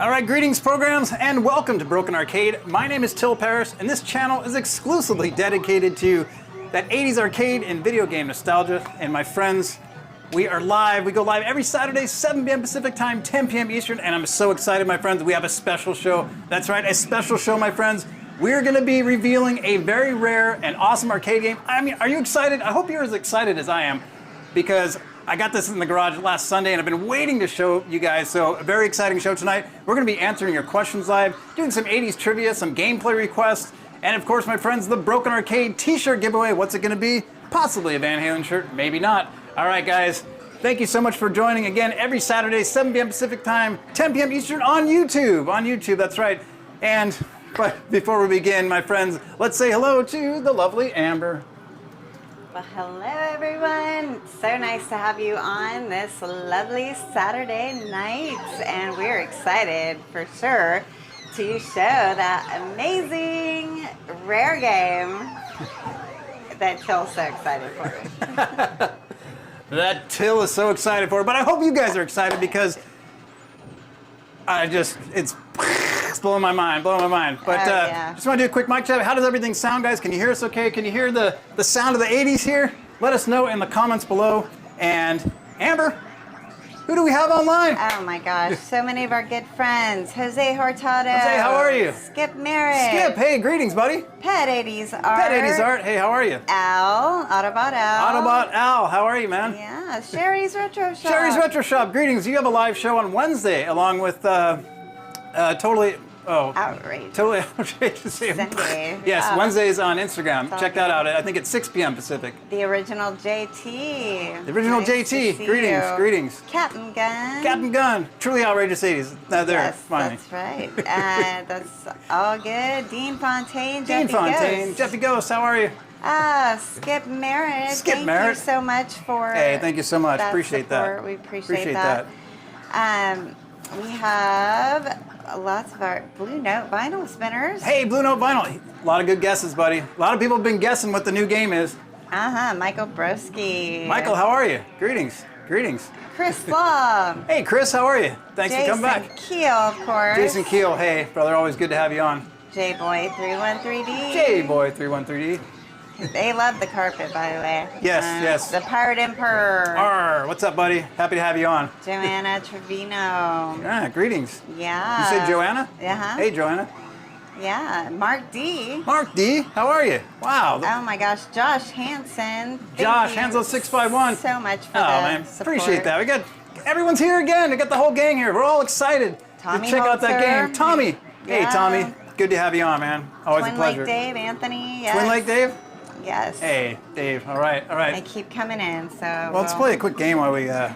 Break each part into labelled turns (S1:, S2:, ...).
S1: All right, greetings programs and welcome to Broken Arcade. My name is Till Paris and this channel is exclusively dedicated to that 80s arcade and video game nostalgia. And my friends, we are live. We go live every Saturday, 7 p.m. Pacific time, 10 p.m. Eastern, and I'm so excited, my friends. We have a special show. That's right, a special show, my friends. We're gonna be revealing a very rare and awesome arcade game. I mean, are you excited? I hope you're as excited as I am, because I got this in the garage last Sunday and I've been waiting to show you guys, so a very exciting show tonight. We're gonna be answering your questions live, doing some 80s trivia, some gameplay requests, and of course, my friends, the Broken Arcade t-shirt giveaway. What's it gonna be? Possibly a Van Halen shirt, maybe not. All right, guys, thank you so much for joining again every Saturday, 7 p.m. Pacific time, 10 p.m. Eastern on YouTube. On YouTube, that's right. But before we begin, my friends, let's say hello to the lovely Amber.
S2: Well, hello everyone. So nice to have you on this lovely Saturday night, and we're excited for sure to show that amazing rare game that Till's so excited for.
S1: That Till is so excited for, but I hope you guys are excited because it's blowing my mind, But just want to do a quick mic check. How does everything sound, guys? Can you hear us okay? Can you hear the sound of the 80s here? Let us know in the comments below. And Amber, who do we have online?
S2: Oh my gosh, so many of our good friends. Jose Hurtado.
S1: Jose, how are you?
S2: Skip Merritt.
S1: Skip, hey, greetings, buddy.
S2: Pet 80s Art.
S1: Pet 80s Art, hey, how are you?
S2: Al, Autobot Al.
S1: Autobot Al, how are you, man?
S2: Yeah, Sherry's Retro Shop.
S1: Sherry's Retro Shop, greetings. You have a live show on Wednesday along with Totally outrageous.
S2: Sunday.
S1: Yes,
S2: Yeah.
S1: Wednesdays on Instagram.
S2: It's
S1: Check
S2: all
S1: that
S2: good.
S1: out. I think it's 6 p.m. Pacific.
S2: The original JT.
S1: The original
S2: Nice to
S1: JT.
S2: see
S1: Greetings,
S2: you.
S1: greetings.
S2: Captain Gun.
S1: Captain Gun. Truly outrageous 80s.
S2: Yes,
S1: finally.
S2: that's right. That's all good. Dean Fontaine.
S1: Dean
S2: Jeffy
S1: Fontaine.
S2: Ghost.
S1: Jeffy Ghost, how are you?
S2: Skip Merritt.
S1: Skip
S2: thank
S1: Merritt.
S2: you so much for
S1: Hey, thank you so much.
S2: that
S1: Appreciate
S2: support.
S1: that.
S2: We appreciate that. We have lots of our Blue Note vinyl spinners.
S1: Hey, Blue Note Vinyl. A lot of good guesses, buddy. A lot of people have been guessing what the new game is.
S2: Michael Broski.
S1: Michael, how are you? Greetings. Greetings.
S2: Chris Law.
S1: Hey, Chris, how are you? Thanks for coming back.
S2: Jason Keel, of course.
S1: Jason Keel, hey, brother, always good to have you on.
S2: J-Boy 313D.
S1: J-Boy 313D.
S2: They love the carpet, by the way.
S1: Yes.
S2: The Pirate Emperor.
S1: Arr, what's up, buddy? Happy to have you on.
S2: Joanna Trevino.
S1: Yeah, greetings.
S2: Yeah.
S1: You said Joanna?
S2: Uh-huh.
S1: Hey, Joanna.
S2: Yeah. Mark D.
S1: Mark D, how are you? Wow.
S2: Oh my gosh, Josh Hansen.
S1: Josh,
S2: Thank you
S1: Hanzo651.
S2: so much for
S1: Oh,
S2: the
S1: man,
S2: support.
S1: appreciate that. Everyone's here again. We got the whole gang here. We're all excited
S2: Tommy
S1: to check out that
S2: Holzer.
S1: game. Tommy. Hey,
S2: Yeah.
S1: Tommy. Good to have you on, man. Always
S2: Twin
S1: a pleasure.
S2: Lake Dave, Anthony. Yes.
S1: Twin Lake Dave?
S2: Yes.
S1: Hey, Dave. All right.
S2: They keep coming in, so.
S1: Well, let's play a quick game while we
S2: All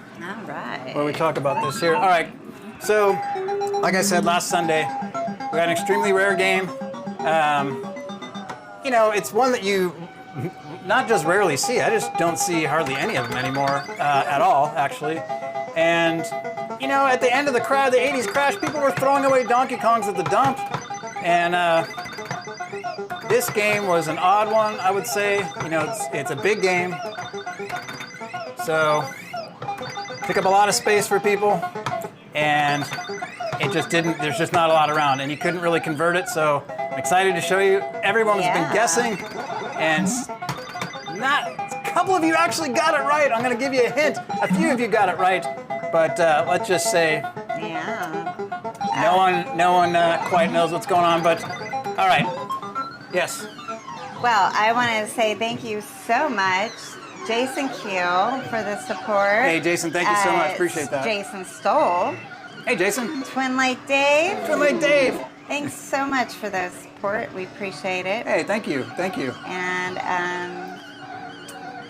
S2: right.
S1: talk about this here. All right. So, like I said last Sunday, we had an extremely rare game. You know, it's one that you not just rarely see. I just don't see hardly any of them anymore at all, actually. And you know, at the end of the 80s crash, people were throwing away Donkey Kongs at the dump, and this game was an odd one, I would say. You know, it's a big game, so took up a lot of space for people, and it just didn't. There's just not a lot around, and you couldn't really convert it. So I'm excited to show you. Everyone has been guessing, and a couple of you actually got it right. I'm going to give you a hint. A few of you got it right, but let's just say no one quite knows what's going on. But all right. Yes.
S2: Well, I want to say thank you so much, Jason Keel, for the support.
S1: Hey, Jason, thank you so much. Appreciate that.
S2: Jason Stoll.
S1: Hey, Jason.
S2: Twin Lake Dave.
S1: Twin Lake Dave.
S2: Thanks so much for the support. We appreciate it.
S1: Hey, thank you. Thank you.
S2: And,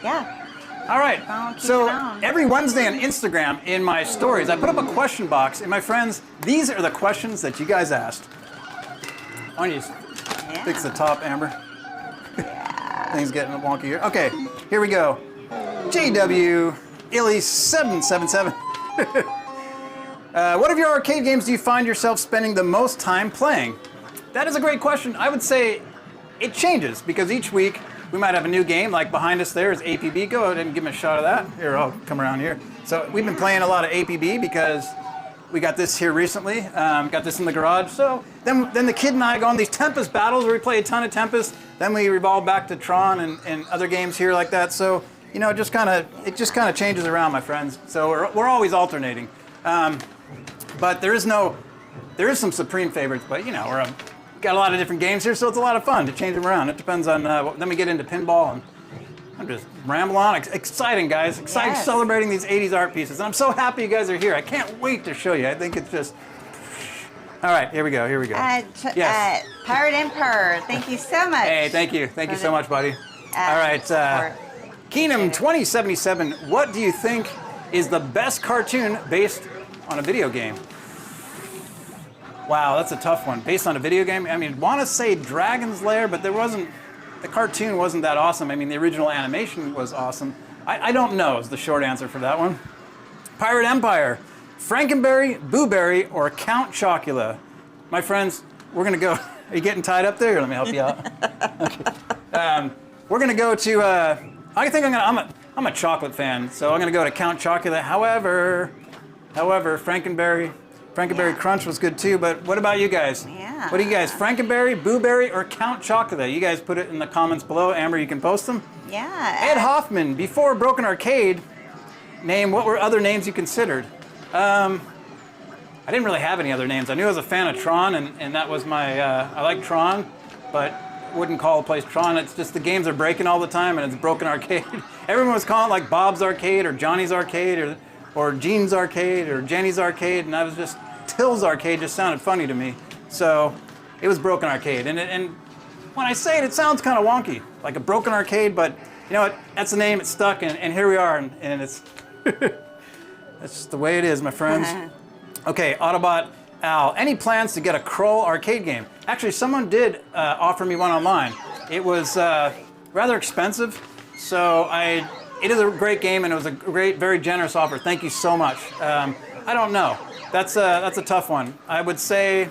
S2: yeah.
S1: All right.
S2: Keep
S1: So
S2: it on.
S1: every Wednesday on Instagram in my stories, I put up a question box. And my friends, these are the questions that you guys asked. Why don't you fix the top, Amber?
S2: Yeah.
S1: Things getting wonky here. Okay, here we go. JW Illy 777. What of your arcade games do you find yourself spending the most time playing? That is a great question. I would say it changes because each week we might have a new game. Like behind us there is APB. Go ahead and give me a shot of that. Here, I'll come around here. So we've been playing a lot of APB because We got this here recently. Got this in the garage. So then the kid and I go on these Tempest battles where we play a ton of Tempest. Then we revolve back to Tron and other games here like that. So it just kind of changes around, my friends. So we're always alternating. But there is some supreme favorites. But we're got a lot of different games here, so it's a lot of fun to change them around. It depends on. Then we get into pinball and. I'm just rambling on. Exciting, guys. Exciting celebrating these 80s art pieces. And I'm so happy you guys are here. I can't wait to show you. I think it's just... All right, here we go.
S2: Yes. Pirate Emperor, thank you so much.
S1: Hey, thank you. Thank you so much, buddy. All right. Keenum 2077, what do you think is the best cartoon based on a video game? Wow, that's a tough one. Based on a video game? I mean, want to say Dragon's Lair, but the cartoon wasn't that awesome. I mean, the original animation was awesome. I don't know is the short answer for that one. Pirate Empire, Frankenberry, Booberry, or Count Chocula? My friends, we're going to go... Are you getting tied up there? Let me help you out. Okay. We're going to go to... I think I'm a chocolate fan, so I'm going to go to Count Chocula. However, Frankenberry Crunch was good too, but what about you guys?
S2: Yeah.
S1: What do you guys, Frankenberry, Booberry, or Count Chocula? You guys put it in the comments below. Amber, you can post them.
S2: Yeah.
S1: Ed Hoffman, before Broken Arcade, what were other names you considered? I didn't really have any other names. I knew I was a fan of Tron, and that was my, I like Tron, but wouldn't call the place Tron. It's just the games are breaking all the time, and it's Broken Arcade. Everyone was calling it like Bob's Arcade, or Johnny's Arcade, or Gene's Arcade, or Jenny's Arcade, and I was just... Till's Arcade just sounded funny to me, so it was Broken Arcade. And when I say it, it sounds kind of wonky, like a broken arcade, but you know what? That's the name, it's stuck, and here we are, and it's that's just the way it is, my friends. Okay, Autobot Al, any plans to get a Kroll arcade game? Actually, someone did offer me one online. It was rather expensive, so it is a great game, and it was a great, very generous offer. Thank you so much. I don't know. That's a tough one. I would say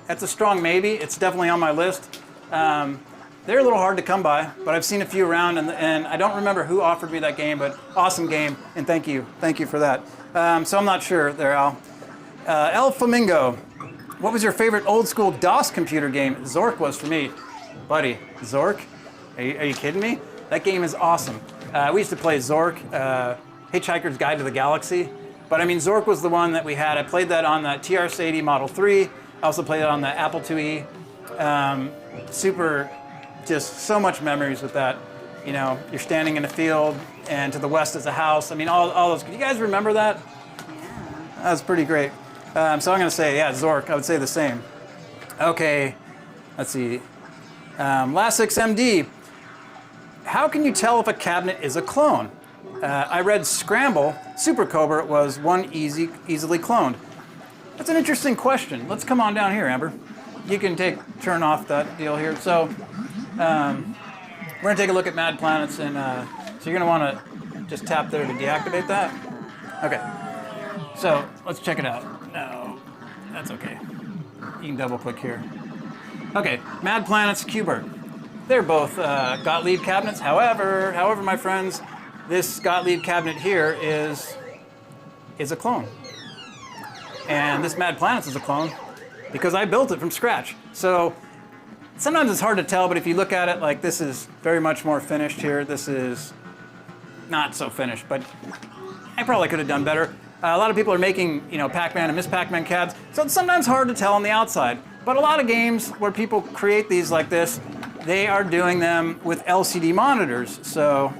S1: that's a strong maybe. It's definitely on my list. They're a little hard to come by, but I've seen a few around, and I don't remember who offered me that game, but awesome game, and thank you for that. So I'm not sure there, Al. El Flamingo, what was your favorite old school DOS computer game? Zork was for me. Buddy, Zork? Are you kidding me? That game is awesome. We used to play Zork, Hitchhiker's Guide to the Galaxy. But I mean, Zork was the one that we had. I played that on the TRS-80 Model 3. I also played it on the Apple IIe. Just so much memories with that. You know, you're standing in a field, and to the west is a house. I mean, all those. You guys remember that? Yeah. That was pretty great. So I'm going to say, yeah, Zork. I would say the same. Okay, let's see. Last6MD. How can you tell if a cabinet is a clone? I read Scramble, Super Cobra was one easily cloned. That's an interesting question. Let's come on down here, Amber. You can turn off that deal here. So we're gonna take a look at Mad Planets, and so you're gonna want to just tap there to deactivate that. Okay. So let's check it out. No, that's okay. You can double click here. Okay, Mad Planets, Qbert. They're both Gottlieb cabinets. However, my friends, this Gottlieb cabinet here is a clone. And this Mad Planets is a clone because I built it from scratch. So sometimes it's hard to tell, but if you look at it, like this is very much more finished here. This is not so finished, but I probably could have done better. A lot of people are making, Pac-Man and Miss Pac-Man cabs, so it's sometimes hard to tell on the outside. But a lot of games where people create these like this, they are doing them with LCD monitors. So,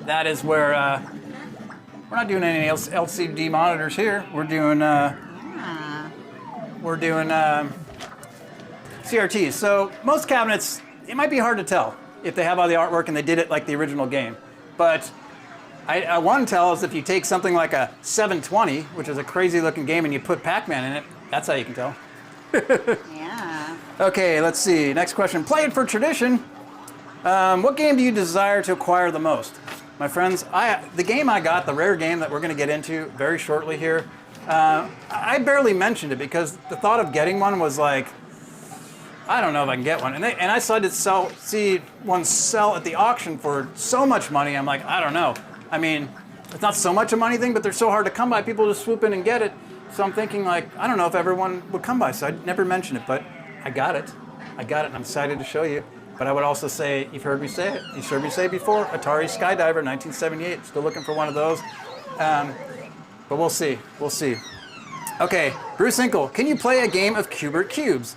S1: that is where we're not doing any LCD monitors here. We're doing CRTs. So most cabinets, it might be hard to tell if they have all the artwork and they did it like the original game. But I one tell is if you take something like a 720, which is a crazy looking game, and you put Pac-Man in it, that's how you can tell.
S2: Yeah.
S1: Okay, let's see. Next question. Play it for tradition. What game do you desire to acquire the most? My friends, the game I got, the rare game that we're going to get into very shortly here, I barely mentioned it because the thought of getting one was like, I don't know if I can get one. And I saw it see one sell at the auction for so much money. I'm like, I don't know. I mean, it's not so much a money thing, but they're so hard to come by. People just swoop in and get it. So I'm thinking like, I don't know if everyone would come by, so I never mention it, but I got it. I got it, and I'm excited to show you. But I would also say, you've heard me say it. You've heard me say it before, Atari Skydiver, 1978. Still looking for one of those. But we'll see. We'll see. Okay, Bruce Inkle, can you play a game of Q*bert Cubes?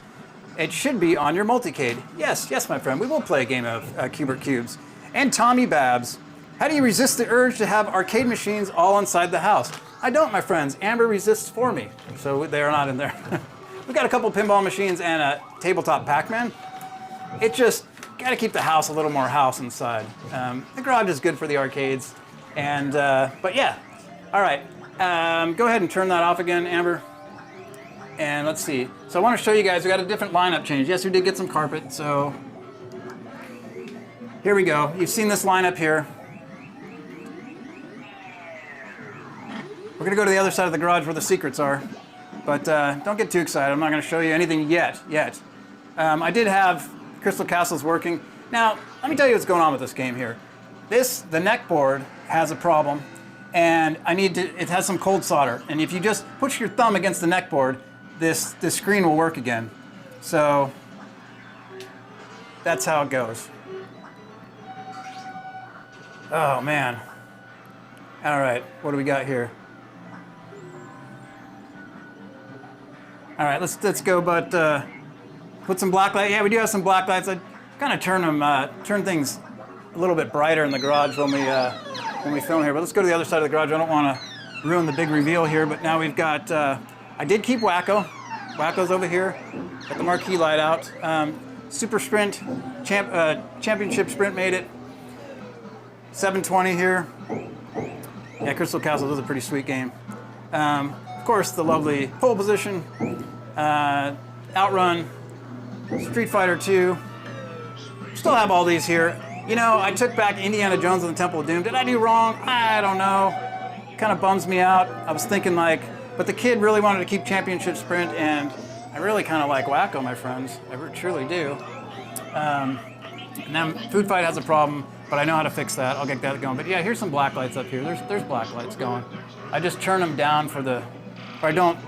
S1: It should be on your multicade. Yes, yes, my friend. We will play a game of Q*bert Cubes. And Tommy Babs, how do you resist the urge to have arcade machines all inside the house? I don't, my friends. Amber resists for me, so they are not in there. We've got a couple pinball machines and a tabletop Pac-Man. It just got to keep the house a little more house inside. The garage is good for the arcades, and but yeah. All right, go ahead and turn that off again, Amber. And let's see. So I want to show you guys. We got a different lineup change. Yes, we did get some carpet. So here we go. You've seen this lineup here. We're gonna go to the other side of the garage where the secrets are, but don't get too excited. I'm not gonna show you anything yet. I did have Crystal Castles working. Now, let me tell you what's going on with this game here. The neck board has a problem, and it has some cold solder. And if you just push your thumb against the neck board, this screen will work again. So that's how it goes. Oh man. All right, what do we got here? All right, let's go, but put some black light. Yeah, we do have some black lights. I kind of turn things a little bit brighter in the garage when we film here. But let's go to the other side of the garage. I don't want to ruin the big reveal here, but now we've got, I did keep Wacko. Wacko's over here. Got the marquee light out. Super Sprint, Championship Sprint made it. 720 here. Yeah, Crystal Castles is a pretty sweet game. Of course, the lovely Pole Position, Outrun, Street Fighter 2. Still have all these here. You know, I took back Indiana Jones and the Temple of Doom. Did I do wrong? I don't know. Kind of bums me out. I was thinking like, but the kid really wanted to keep Championship Sprint, and I really kind of like Wacko, my friends. I truly do. And then Food Fight has a problem, but I know how to fix that. I'll get that going. But yeah, here's some black lights up here. There's black lights going. I just turn them down for or I don't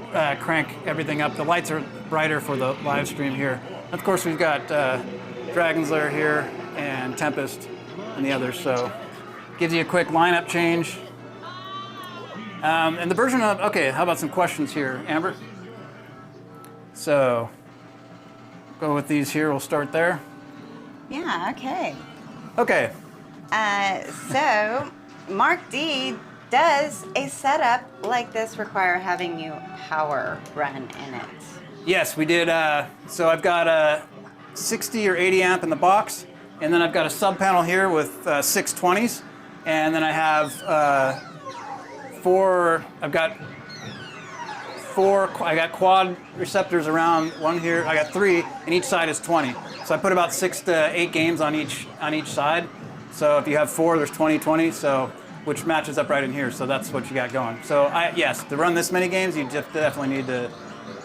S1: crank everything up. The lights are brighter for the live stream here. And of course, we've got Dragon's Lair here and Tempest and the others. So gives you a quick lineup change. And the version of, okay, how about some questions here, Amber? So go with these here. We'll start there.
S2: Yeah, okay.
S1: Okay.
S2: So Mark D, does a setup like this require having you power run in it?
S1: Yes, we did. So I've got a 60 or 80 amp in the box, and then I've got a sub panel here with 620s, and then I have I got quad receptors around one here. I got 3, and each side is 20. So I put about 6 to 8 games on each side. So if you have 4, there's 20, so which matches up right in here. So that's what you got going. So yes, to run this many games, you just definitely need to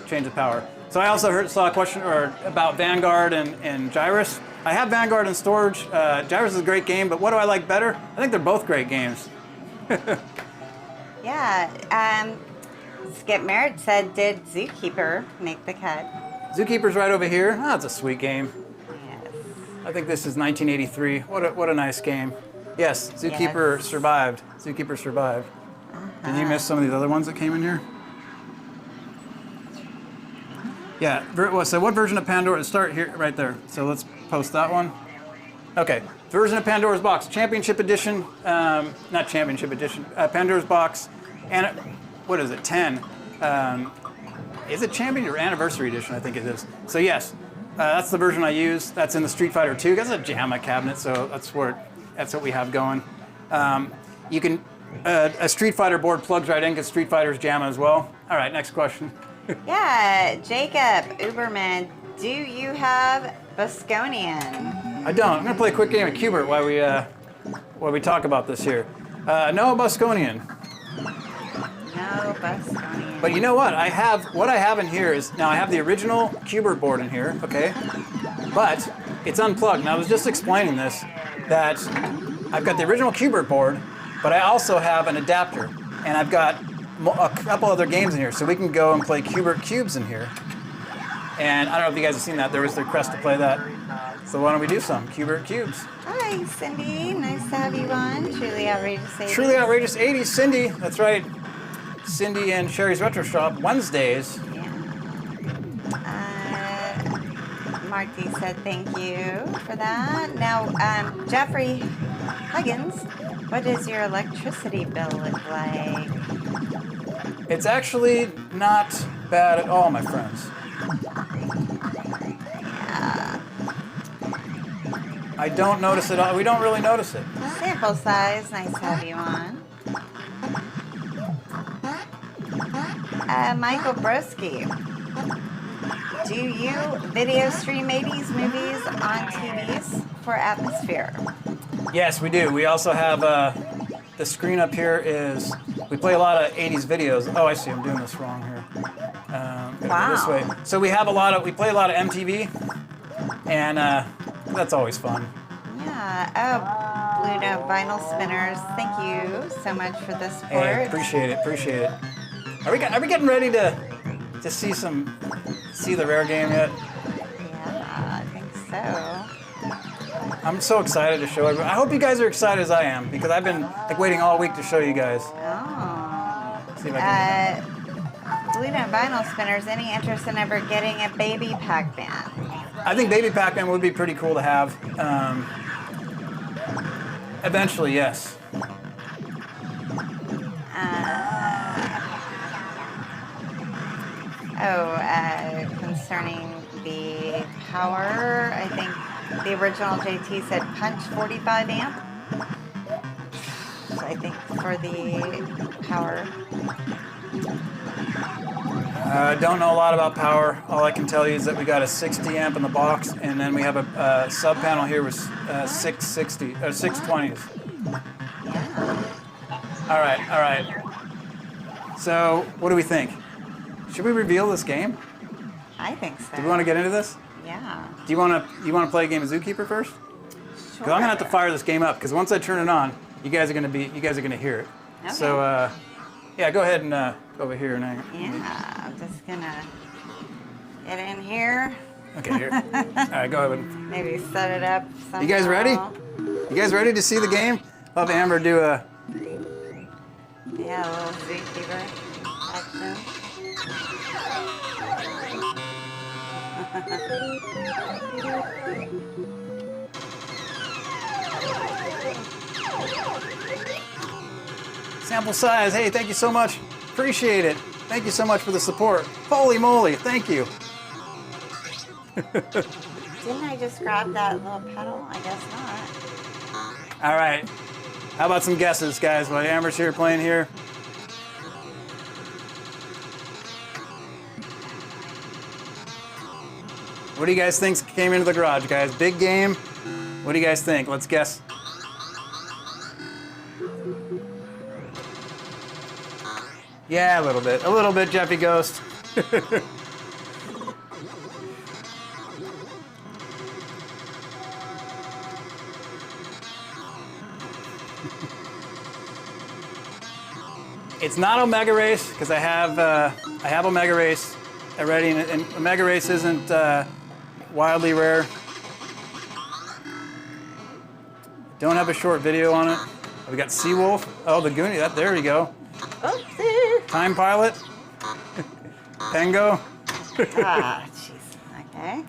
S1: change the power. So I also saw a question about Vanguard and Gyrus. I have Vanguard in storage. Gyrus is a great game, but what do I like better? I think they're both great games.
S2: Yeah. Skip Merritt said, did Zookeeper make the cut?
S1: Zookeeper's right over here. Oh, it's a sweet game.
S2: Yes.
S1: I think this is 1983. What a nice game. Yes, Zookeeper survived. Zookeeper survived. Did you miss some of these other ones that came in here? Yeah, so what version of Pandora? Start here, right there. So let's post that one. Okay, version of Pandora's Box, Championship Edition, not Championship Edition, Pandora's Box, and what is it, 10. Is it Champion or Anniversary Edition? I think it is. So yes, that's the version I use. That's in the Street Fighter 2. That's a JAMA cabinet, so that's what we have going. You can, a Street Fighter board plugs right in because Street Fighter's JAMA as well. All right, next question.
S2: Yeah, Jacob Uberman, do you have Bosconian?
S1: I don't. I'm gonna play a quick game of Q*bert while we talk about this here. No Bosconian.
S2: No Bosconian.
S1: But you know what? What I have in here is, now I have the original Q*bert board in here, okay? But it's unplugged. And I was just explaining this, that I've got the original Q*bert board, but I also have an adapter, and I've got a couple other games in here, so we can go and play Q*bert Cubes in here. And I don't know if you guys have seen that. There was the request to play that. So why don't we do some Q*bert Cubes?
S2: Hi, Cindy. Nice to have you on. Truly Outrageous 80s.
S1: Truly Outrageous 80s, Cindy. That's right. Cindy and Sherry's Retro Shop, Wednesdays.
S2: Yeah. Marty said thank you for that. Now, Jeffrey Huggins, what does your electricity bill look like?
S1: It's actually not bad at all, my friends. I don't notice it. We don't really notice it.
S2: Sample size. Nice to have you on. Michael Broski. Do you video stream 80s movies on TVs for Atmosphere?
S1: Yes, we do. We also have the screen up here is, we play a lot of 80s videos. Oh, I see. I'm doing this wrong here.
S2: Wow.
S1: This way. So we play a lot of MTV, and that's always fun.
S2: Yeah. Oh, Blue Note Vinyl Spinners. Thank you so much for the support.
S1: Hey, appreciate it. Are we getting ready to see the rare game yet?
S2: Yeah, I think so.
S1: I'm so excited to show everyone. I hope you guys are excited as I am, because I've been waiting all week to show you guys.
S2: Oh.
S1: See if I can.
S2: Blue Note Vinyl Spinners. Any interest in ever getting a baby Pac-Man?
S1: I think Baby Pac-Man would be pretty cool to have. Eventually, yes.
S2: Concerning the power, I think the original JT said punch 45 amp. I think for the power.
S1: I don't know a lot about power. All I can tell you is that we got a 60 amp in the box, and then we have a sub panel here with 660 or 620s.
S2: Yeah.
S1: All right. So, what do we think? Should we reveal this game?
S2: I think so.
S1: Do we want to get into this?
S2: Yeah.
S1: Do you want to play a game of Zookeeper first?
S2: Sure.
S1: Because I'm gonna have to fire this game up. Because once I turn it on, you guys are gonna hear it.
S2: Okay.
S1: So, yeah, go ahead and go over here and hang.
S2: Yeah, I'm just gonna get in here.
S1: Okay, here. All right, go ahead.
S2: Maybe set it up somehow.
S1: You guys ready? You guys ready to see the game? I'll have Amber do a.
S2: Yeah, a little Zookeeper action.
S1: Sample size. Hey, thank you so much. Appreciate it. Thank you so much for the support. Holy moly, thank you.
S2: Didn't I just grab that little pedal? I guess not.
S1: All right. How about some guesses, guys? While Amber's here playing here. What do you guys think came into the garage, guys? Big game. What do you guys think? Let's guess. Yeah, a little bit, Jeffy Ghost. It's not Omega Race because I have Omega Race already, and Omega Race isn't wildly rare. Don't have a short video on it. We got Seawolf. Oh, the Goonie. There we go.
S2: Oopsie.
S1: Time Pilot. Pengo.
S2: Ah, jeez. Okay.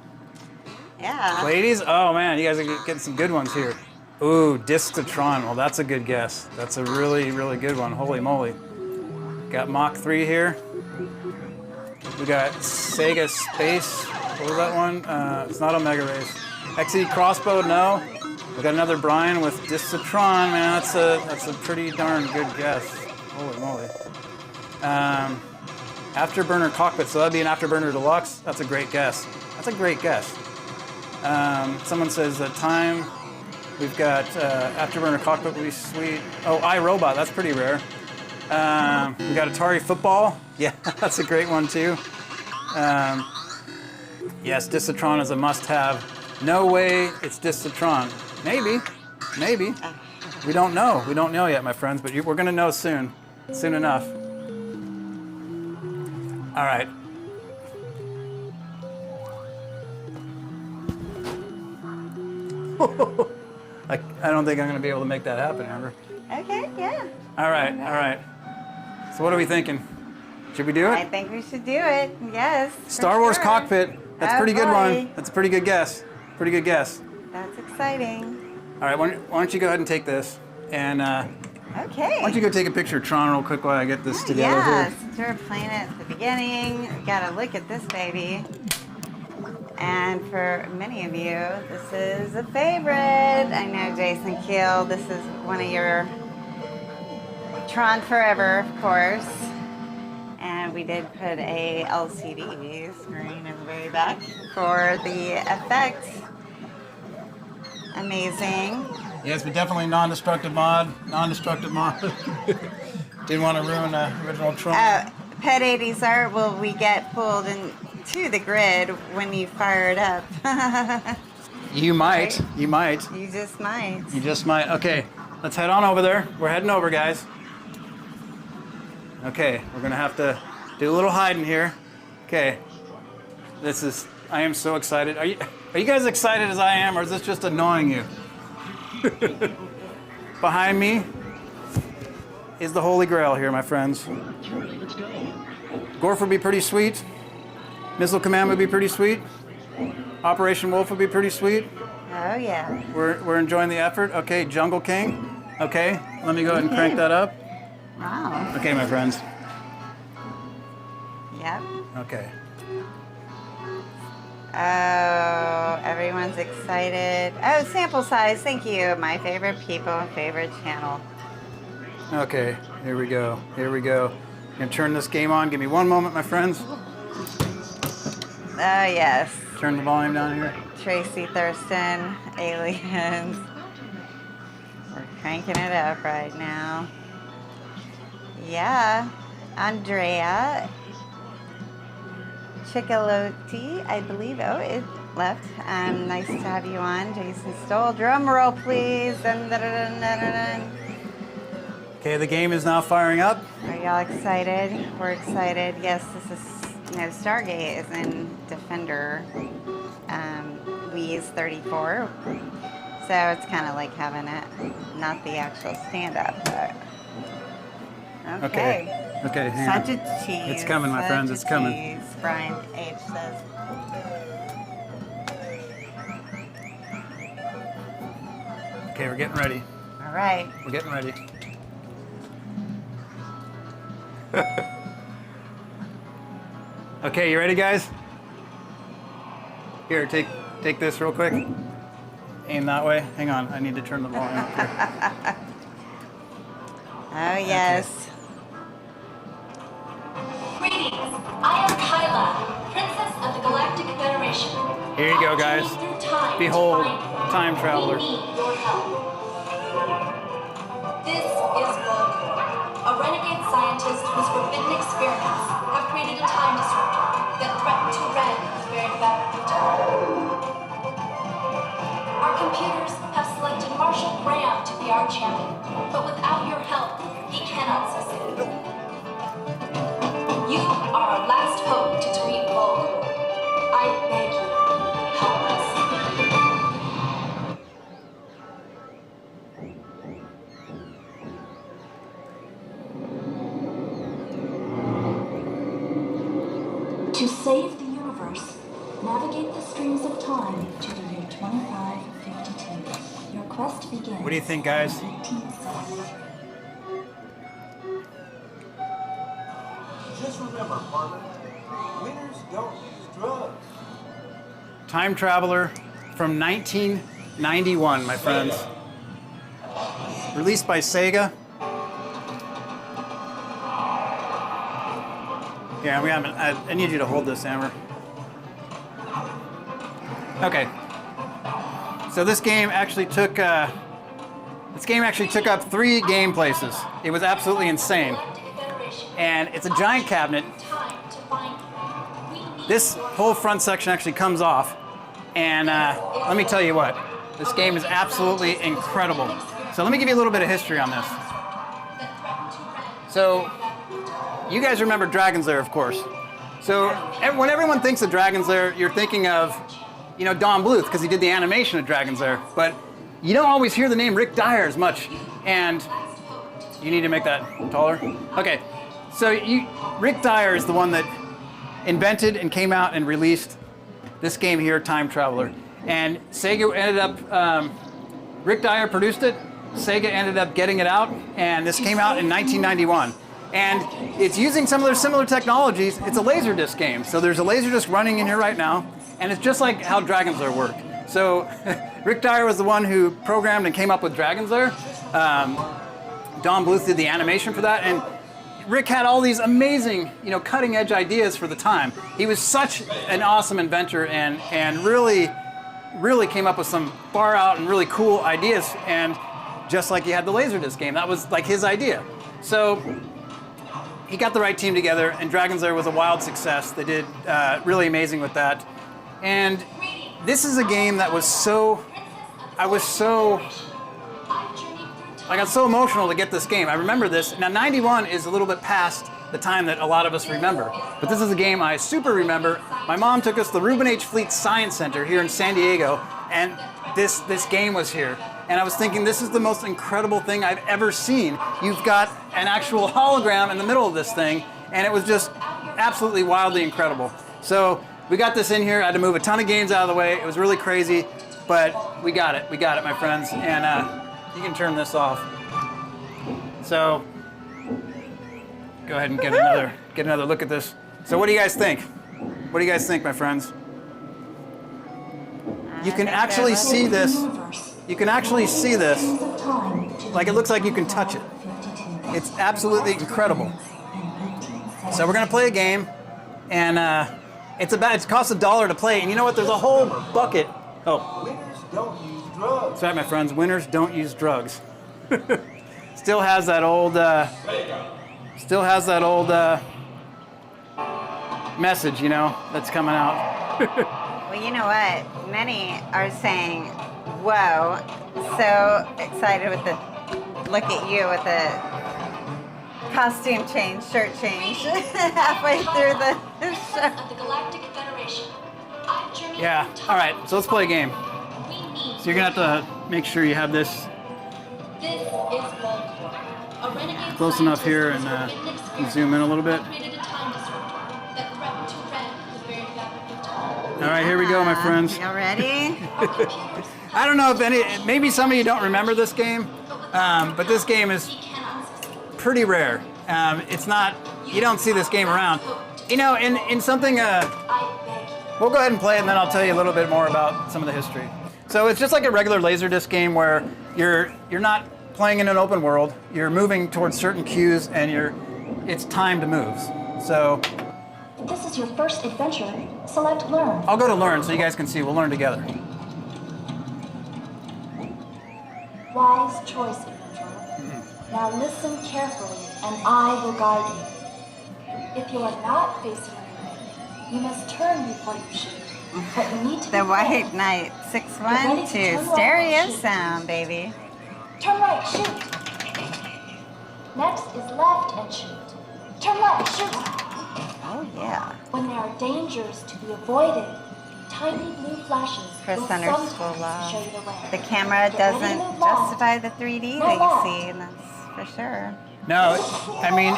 S2: Yeah.
S1: Ladies. Oh man, you guys are getting some good ones here. Ooh, Discotron. Well, that's a good guess. That's a really, really good one. Holy moly. Got Mach 3 here. We got Sega Space. What was that one? It's not Omega Race. XE Crossbow, no. We got another Brian with Discotron. Man, that's a pretty darn good guess. Holy moly. Afterburner Cockpit, so that'd be an Afterburner Deluxe. That's a great guess. That's a great guess. Someone says Time. We've got Afterburner Cockpit would be sweet. Oh, iRobot, that's pretty rare. We got Atari Football. Yeah, that's a great one too. Yes, Discotron is a must-have. No way it's Discotron. Maybe. We don't know. We don't know yet, my friends, but we're going to know soon. Soon enough. All right. I don't think I'm going to be able to make that happen, Amber.
S2: Okay, yeah.
S1: All right, all right. So what are we thinking? Should we do
S2: I
S1: it?
S2: think we should do it. Yes. for
S1: Star Wars
S2: sure.
S1: cockpit. That's a
S2: Oh,
S1: pretty good
S2: boy.
S1: one. That's a pretty good guess. Pretty good guess.
S2: That's exciting.
S1: All right, why don't you go ahead and take this, and
S2: Okay.
S1: why don't you go take a picture of Tron real quick while I get this together
S2: Yeah,
S1: here.
S2: since we're playing it at the beginning, we gotta look at this baby. And for many of you, this is a favorite. I know Jason Keel, this is one of your Tron Forever, of course. And we did put a LCD screen in the very back for the effect. Amazing.
S1: Yes, but definitely non-destructive mod. Non-destructive mod. Didn't want to ruin the original Tron.
S2: Pet 80s art, will we get pulled into the grid when you fire it up?
S1: You might.
S2: Right?
S1: You might.
S2: You just might.
S1: You just might. Okay, let's head on over there. We're heading over, guys. Okay, we're gonna have to do a little hiding here. Okay, I am so excited. Are you guys excited as I am, or is this just annoying you? Behind me is the Holy Grail here, my friends. Gorf would be pretty sweet. Missile Command would be pretty sweet. Operation Wolf would be pretty sweet.
S2: Oh yeah.
S1: We're enjoying the effort. Okay, Jungle King. Okay, let me go ahead and crank that up.
S2: Wow.
S1: Okay, my friends.
S2: Yep.
S1: Okay.
S2: Oh, everyone's excited. Oh, sample size. Thank you. My favorite people and favorite channel.
S1: Okay, here we go. Here we go. I'm gonna turn this game on. Give me one moment, my friends.
S2: Oh yes.
S1: Turn the volume down here.
S2: Tracy Thurston, Aliens. We're cranking it up right now. Yeah. Andrea Chickalotti, I believe. Oh, it left. Nice to have you on. Jason Stoll. Drum roll, please. Dun, dun, dun, dun, dun, dun.
S1: Okay, the game is now firing up.
S2: Are y'all excited? We're excited. Yes, this is, Stargate is in Defender. We use 34. So it's kind of like having it, not the actual stand-up, but. Okay.
S1: Okay, hang on.
S2: Such a cheese.
S1: It's coming, my friends, it's coming.
S2: Cheese, Brian H. says.
S1: Okay, we're getting ready.
S2: All right.
S1: We're getting ready. Okay, you ready, guys? Here, take this real quick. Aim that way. Hang on, I need to turn the volume up here.
S2: Oh, yes.
S3: Greetings, I am Kyla, Princess of the Galactic Federation.
S1: Here you go, guys.
S3: I'll journey through time to
S1: Behold,
S3: find you.
S1: time traveler.
S3: We need your help. This is Vulcan, a renegade scientist whose forbidden experiments have created a time disruptor that threatened to rend the very fabric of time. Our computers have selected Marshal Graham to be our champion, but without your help, he cannot succeed. You are our last hope to defeat Vulcan. I beg you, help us. To save the universe, navigate the streams of time to the year 2552. Your quest begins.
S1: What do you think, guys?
S3: in 1970.
S4: Just remember, partner, winners don't use drugs.
S1: Time Traveler from 1991, my friends. Released by Sega. Yeah, I need you to hold this, Amber. Okay. So this game actually took up 3 game places. It was absolutely insane. And it's a giant cabinet. This whole front section actually comes off. And let me tell you what, this game is absolutely incredible. So let me give you a little bit of history on this. So you guys remember Dragon's Lair, of course. So when everyone thinks of Dragon's Lair, you're thinking of, you know, Don Bluth, because he did the animation of Dragon's Lair. But you don't always hear the name Rick Dyer as much. And you need to make that taller? Okay. So Rick Dyer is the one that invented and came out and released this game here, Time Traveler. And Sega ended up, Rick Dyer produced it, Sega ended up getting it out, and this came out in 1991. And it's using some of their similar technologies. It's a Laserdisc game. So there's a Laserdisc running in here right now, and it's just like how Dragon's Lair worked. So Rick Dyer was the one who programmed and came up with Dragon's Lair. Don Bluth did the animation for that, and Rick had all these amazing, you know, cutting edge ideas for the time. He was such an awesome inventor and really came up with some far out and really cool ideas, and just like he had the Laserdisc game, that was like his idea. So he got the right team together, and Dragon's Lair was a wild success. They did really amazing with that. And this is a game that was I got so emotional to get this game. I remember this. Now, 91 is a little bit past the time that a lot of us remember, but this is a game I super remember. My mom took us to the Reuben H. Fleet Science Center here in San Diego, and this game was here. And I was thinking, this is the most incredible thing I've ever seen. You've got an actual hologram in the middle of this thing, and it was just absolutely wildly incredible. So we got this in here. I had to move a ton of games out of the way. It was really crazy, but we got it. We got it, my friends. And you can turn this off. So go ahead and get another look at this. So what do you guys think? What do you guys think, my friends? You can actually see this. You can actually see this. Like, it looks like you can touch it. It's absolutely incredible. So we're gonna play a game, and it costs $1 to play. And you know what? There's a whole bucket. Oh.
S4: Winners don't use drugs.
S1: That's right, my friends. Winners don't use drugs. Still has that old message, you know, that's coming out.
S2: Well, you know what? Many are saying, whoa, so excited with the look at you with the costume change, shirt change halfway through the show.
S3: Of the Galactic Federation. I've journeyed
S1: Yeah,
S3: through
S1: all
S3: time.
S1: right, so let's play a game.
S3: We need
S1: So you're gonna have to make sure you have this
S3: This is Voldemort, a renegade
S1: close enough here, and zoom in a little bit.
S3: created a time disruptor that threatened to rend the very fabric of time.
S1: All right, here we go, my friends.
S2: Y'all ready?
S3: Our computers
S1: I don't know if maybe some of you don't remember this game, but this game is
S3: we cannot succeed.
S1: pretty rare. It's not, you don't see this game around. You know, in something,
S3: I beg
S1: we'll go ahead and play it, and then I'll tell you a little bit more about some of the history. So it's just like a regular Laserdisc game where you're not playing in an open world. You're moving towards certain cues, and it's timed moves. So
S3: If this is your first adventure, select Learn.
S1: I'll go to learn so you guys can see. We'll learn together.
S3: Wise choice, adventurer. Now listen carefully, and I will guide you. If you are not facing an enemy, you must turn before you shoot. But you need to
S2: The
S3: be
S2: White
S3: quick.
S2: Knight
S3: Get ready to
S2: 612
S3: turn right
S2: stereo
S3: and shoot.
S2: sound, baby.
S3: Turn right, shoot. Next is left and shoot. Turn left, shoot.
S2: Oh yeah.
S3: When there are dangers to be avoided, tiny blue flashes
S2: Chris
S3: will
S2: Hunter's
S3: sometimes
S2: full
S3: show you the way.
S2: The camera
S3: Get ready to
S2: doesn't
S3: move left.
S2: justify the 3D that you see, and that's for sure.
S1: No, I mean,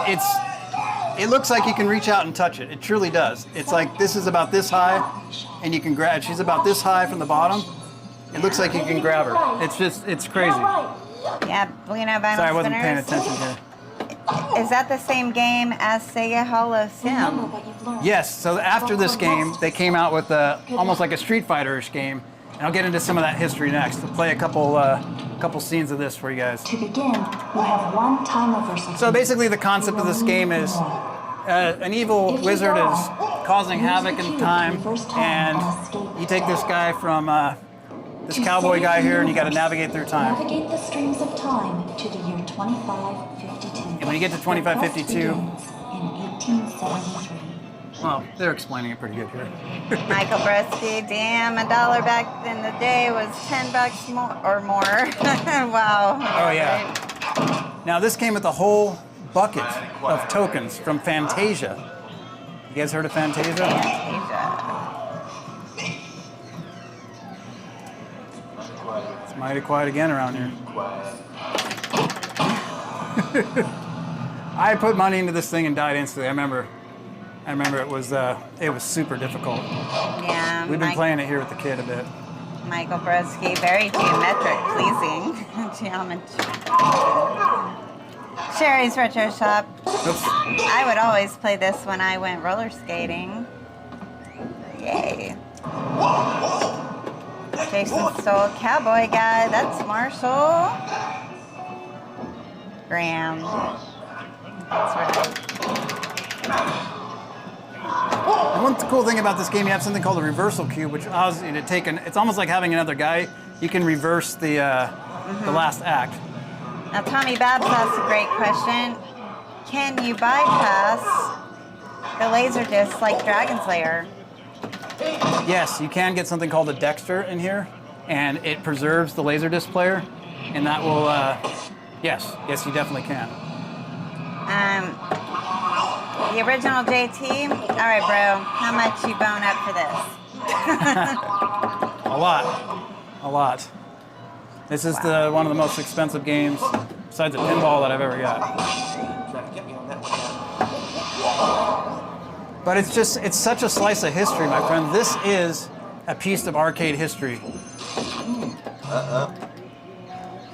S1: it looks like you can reach out and touch it. It truly does. It's like this is about this high, and you can grab. She's about this high from the bottom. It looks like you can grab her. It's crazy.
S3: Now right.
S2: Yeah, Blueno Vinyl
S1: Sorry, I wasn't paying
S2: Spinners.
S1: attention here.
S2: Is that the same game as Sega Holo
S3: Remember
S2: Sim?
S3: what you've learned.
S1: Yes, so after this game, they came out with almost like a Street Fighter-ish game, and I'll get into some of that history next. We'll play a couple scenes of this for you guys.
S3: To begin, you have one time reversal.
S1: So basically the concept of this game is an evil wizard is causing havoc in time, and you take this guy from this cowboy guy here, and you got to navigate through time.
S3: Navigate the streams of time to the year 2552.
S1: And when you get to 2552,
S3: In 1873.
S1: Well, they're explaining it pretty good here.
S2: Michael Bresky, damn, $1 back in the day was $10 more or more. Wow.
S1: Oh yeah. Now this came with a whole bucket of tokens from Fantasia. You guys heard of Fantasia? It's mighty quiet again around here. I put money into this thing and died instantly. I remember it was super difficult.
S2: Yeah.
S1: We've been playing it here with the kid a bit.
S2: Michael Bresky, very geometric pleasing. Geometry. Sherry's Retro Shop.
S1: Oops.
S2: I would always play this when I went roller skating. Yay. Jason Stoll, Cowboy Guy. That's Marshall. Graham. That's right.
S1: And one cool thing about this game, you have something called a reversal cube, which allows you to take it's almost like having another guy. You can reverse the last act.
S2: Now, Tommy Babs asked a great question. Can you bypass the laser disc like Dragon's Lair?
S1: Yes, you can get something called a Dexter in here, and it preserves the Laserdisc player, and that will, yes, you definitely can.
S2: The original JT. All right, bro. How much you bone up for this?
S1: A lot. This is one of the most expensive games, besides a pinball, that I've ever got.
S4: Trying to get me on that one.
S1: But it's such a slice of history, my friend. This is a piece of arcade history. I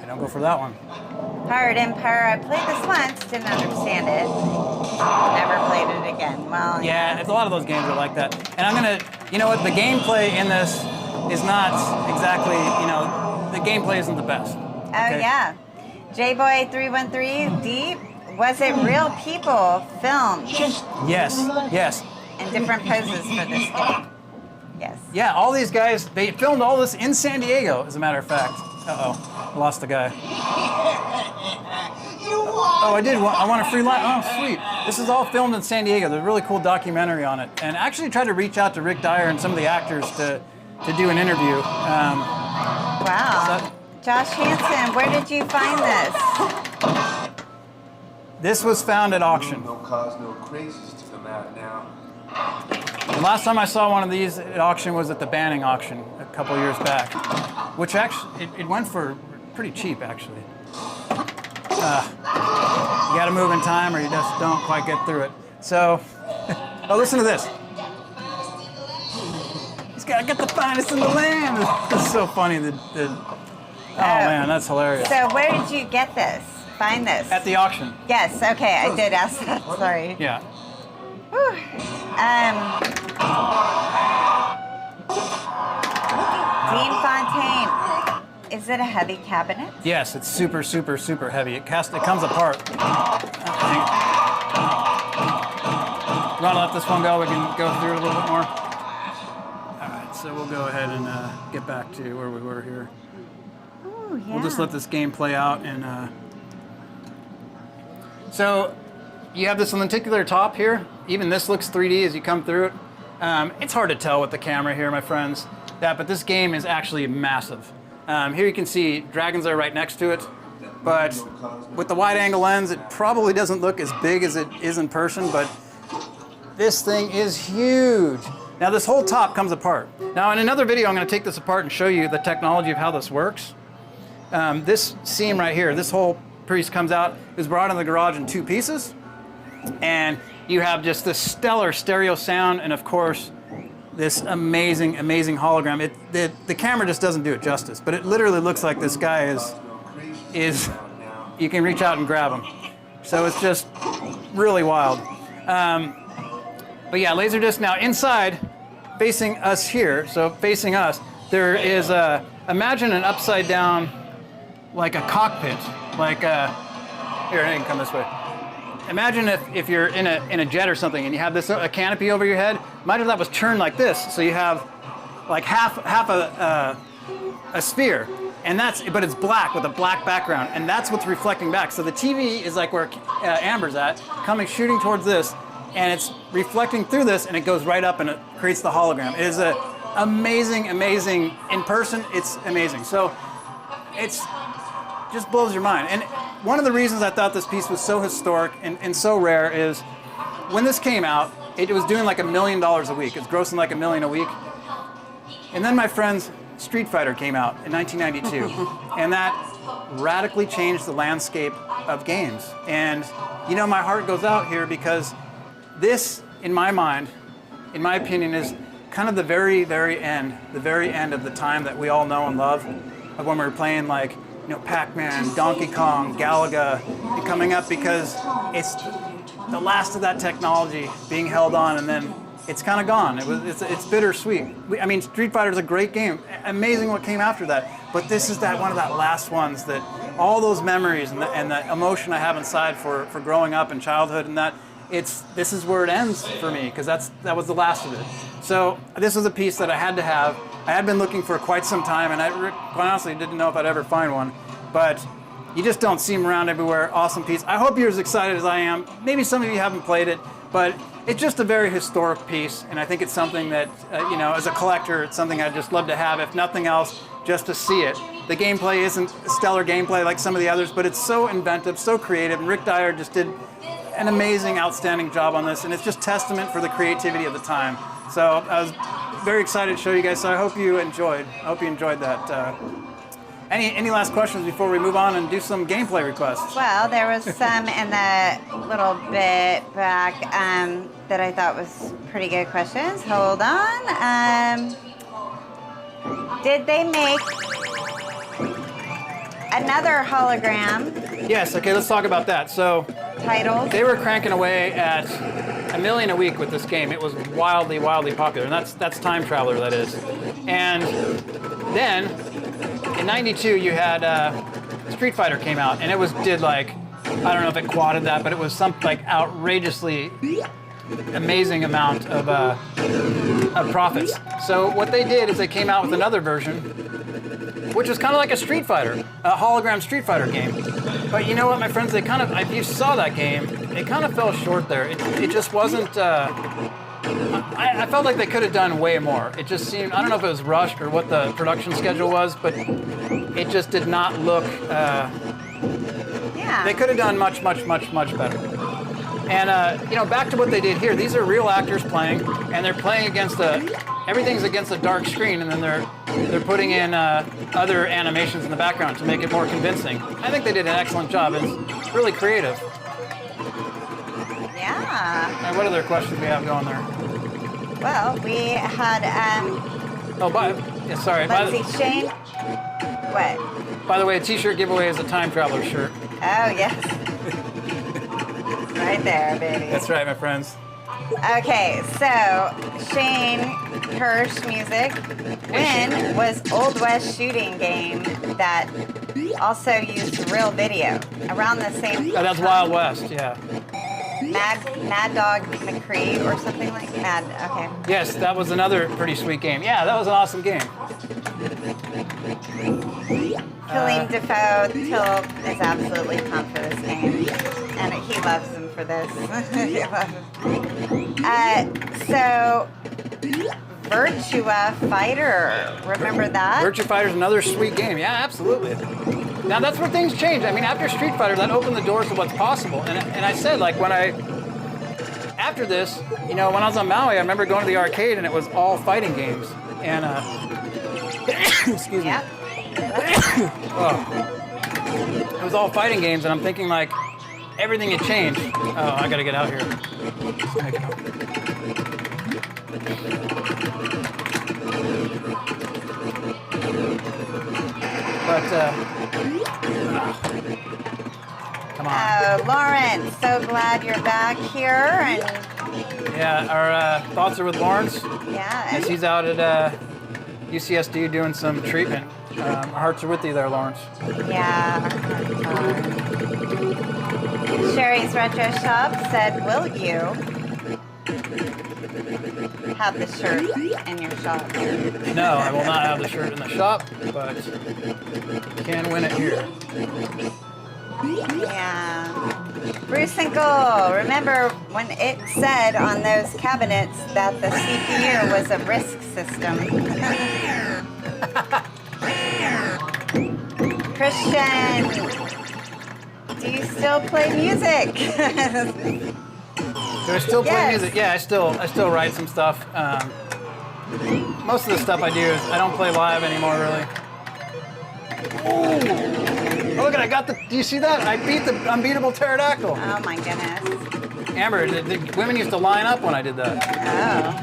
S1: don't go for that one.
S2: Pirate Empire. I played this once, didn't understand it. Never played it again. Well,
S1: Yeah, a lot of those games are like that. And I'm gonna, you know what, the gameplay in this is not exactly, the gameplay isn't the best.
S2: Oh, yeah. J-Boy313, Deep. Was it real people filmed
S1: Yes.
S2: in different poses for this game? Yes.
S1: Yeah, all these guys, they filmed all this in San Diego, as a matter of fact. Uh-oh, I lost the guy. Oh, I want a free line. Oh, sweet. This is all filmed in San Diego. There's a really cool documentary on it. And I actually tried to reach out to Rick Dyer and some of the actors to do an interview.
S2: Wow. Josh Hansen, where did you find this?
S1: This was found at auction.
S4: No cause, no crazes to come out now.
S1: The last time I saw one of these at auction was at the Banning auction a couple years back, which actually, it went for pretty cheap, actually. You gotta move in time or you just don't quite get through it. So, oh, listen to this. He's gotta get the finest in the land. It's so funny. Oh man, that's hilarious.
S2: So where did you get this? Find this?
S1: At the auction.
S2: Yes, okay, I did ask that, sorry.
S1: Yeah.
S2: Whew. Dean Fontaine, is it a heavy cabinet?
S1: Yes, it's super, super, super heavy. It comes apart. You want to let this one go? We can go through it a little bit more. All right, so we'll go ahead and get back to where we were here.
S2: Oh, yeah.
S1: We'll just let this game play out and. So you have this lenticular top here. Even this looks 3D as you come through it. It's hard to tell with the camera here, my friends, but this game is actually massive. Here you can see dragons are right next to it, but with the wide angle lens, it probably doesn't look as big as it is in person, but this thing is huge. Now this whole top comes apart. Now in another video, I'm gonna take this apart and show you the technology of how this works. This seam right here, this whole piece comes out, is brought in the garage in 2 pieces, and you have just this stellar stereo sound, and of course, this amazing, amazing hologram. The camera just doesn't do it justice, but it literally looks like this guy is you can reach out and grab him. So it's just really wild. But yeah, Laserdisc. Now inside, facing us here, so facing us, there is imagine an upside down, like a cockpit, like here, you can come this way. Imagine if you're in a jet or something and you have a canopy over your head. Imagine if that was turned like this, so you have like half a sphere, and but it's black with a black background, and that's what's reflecting back. So the TV is like where Amber's at, shooting towards this, and it's reflecting through this, and it goes right up and it creates the hologram. It is a amazing, amazing, in person, it's amazing. So it's just blows your mind. And one of the reasons I thought this piece was so historic and so rare is when this came out, it was doing like $1 million a week. It's grossing like $1 million a week. And then my friend's Street Fighter came out in 1992, and that radically changed the landscape of games. And you know, my heart goes out here because this, in my mind, in my opinion, is kind of the very, very end of the time that we all know and love, of when we were playing like, you know, Pac-Man, Donkey Kong, Galaga, and coming up, because it's the last of that technology being held on, and then it's kind of gone. It's bittersweet. I mean, Street Fighter is a great game. Amazing what came after that. But this is one of that last ones that all those memories and the emotion I have inside for growing up and childhood, and that this is where it ends for me, because that was the last of it. So this was a piece that I had to have. I had been looking for quite some time, and I quite honestly didn't know if I'd ever find one. But you just don't see them around everywhere. Awesome piece. I hope you're as excited as I am. Maybe some of you haven't played it, but it's just a very historic piece, and I think it's something that, you know, as a collector, it's something I'd just love to have, if nothing else, just to see it. The gameplay isn't stellar gameplay like some of the others, but it's so inventive, so creative, and Rick Dyer just did an amazing, outstanding job on this, and it's just testament for the creativity of the time. So I was very excited to show you guys, so I hope you enjoyed. I hope you enjoyed that. Any last questions before we move on and do some gameplay requests?
S2: Well, there was some in the little bit back that I thought was pretty good questions. Hold on. Did they make another hologram?
S1: Yes, okay, let's talk about that. So
S2: Titles?
S1: they were cranking away at $1 million a week with this game. It was wildly, wildly popular, and that's Time Traveler, that is. And then in '92, you had Street Fighter came out, and it did like, I don't know if it quadded that, but it was some like outrageously amazing amount of profits. So what they did is they came out with another version, which was kind of like a Street Fighter, a hologram Street Fighter game. But you know what, my friends, they kind of, if you saw that game, it kind of fell short there. It just wasn't, I felt like they could have done way more. It just seemed, I don't know if it was rushed or what the production schedule was, but it just did not look,
S2: Yeah.
S1: they could have done much, much, much, much better. And, you know, back to what they did here, these are real actors playing, and they're playing against everything's against a dark screen, and then they're putting in other animations in the background to make it more convincing. I think they did an excellent job. It's really creative.
S2: Yeah.
S1: And what other questions we have going there?
S2: Well, we had,
S1: Sorry.
S2: let's see, Shane. What?
S1: By the way, a t-shirt giveaway is a Time Traveler shirt.
S2: Oh, yes. Right there, baby.
S1: That's right, my friends.
S2: Okay, so Shane Hirsch Music. When was Old West shooting game that also used real video around the same
S1: Oh, that's
S2: time?
S1: Wild West, yeah.
S2: Mad Dog McCree or something like Mad. Okay.
S1: Yes, that was another pretty sweet game. Yeah, that was an awesome game.
S2: Killing Defoe. Till is absolutely pumped for this game, and he loves him for this. He loves him. So, Virtua Fighter. Remember that?
S1: Virtua Fighter's another sweet game. Yeah, absolutely. Now that's where things changed. I mean, after Street Fighter, that opened the doors to what's possible. And I said, like, after this, you know, when I was on Maui, I remember going to the arcade and it was all fighting games. And, excuse me.
S2: Yeah.
S1: It was all fighting games, and I'm thinking, like, everything had changed. Oh, I gotta get out here. But, come on.
S2: Oh, Lawrence, so glad you're back here. And
S1: Yeah, our thoughts are with Lawrence,
S2: yeah,
S1: as he's out at UCSD doing some treatment. Our hearts are with you there, Lawrence.
S2: yeah. Sherry's Retro Shop said, will you have the shirt in your shop?
S1: No, I will not have the shirt in the shop, but you can win it here.
S2: Yeah. Bruce Sinkle, remember when it said on those cabinets that the CPU was a RISC system? Christian, do you still play music?
S1: Do I still play
S2: Yes.
S1: music? Yeah, I still write some stuff. Most of the stuff I do is I don't play live anymore, really. Oh, look at I got the. Do you see that? I beat the unbeatable pterodactyl.
S2: Oh my goodness.
S1: Amber, the women used to line up when I did that.
S2: Oh.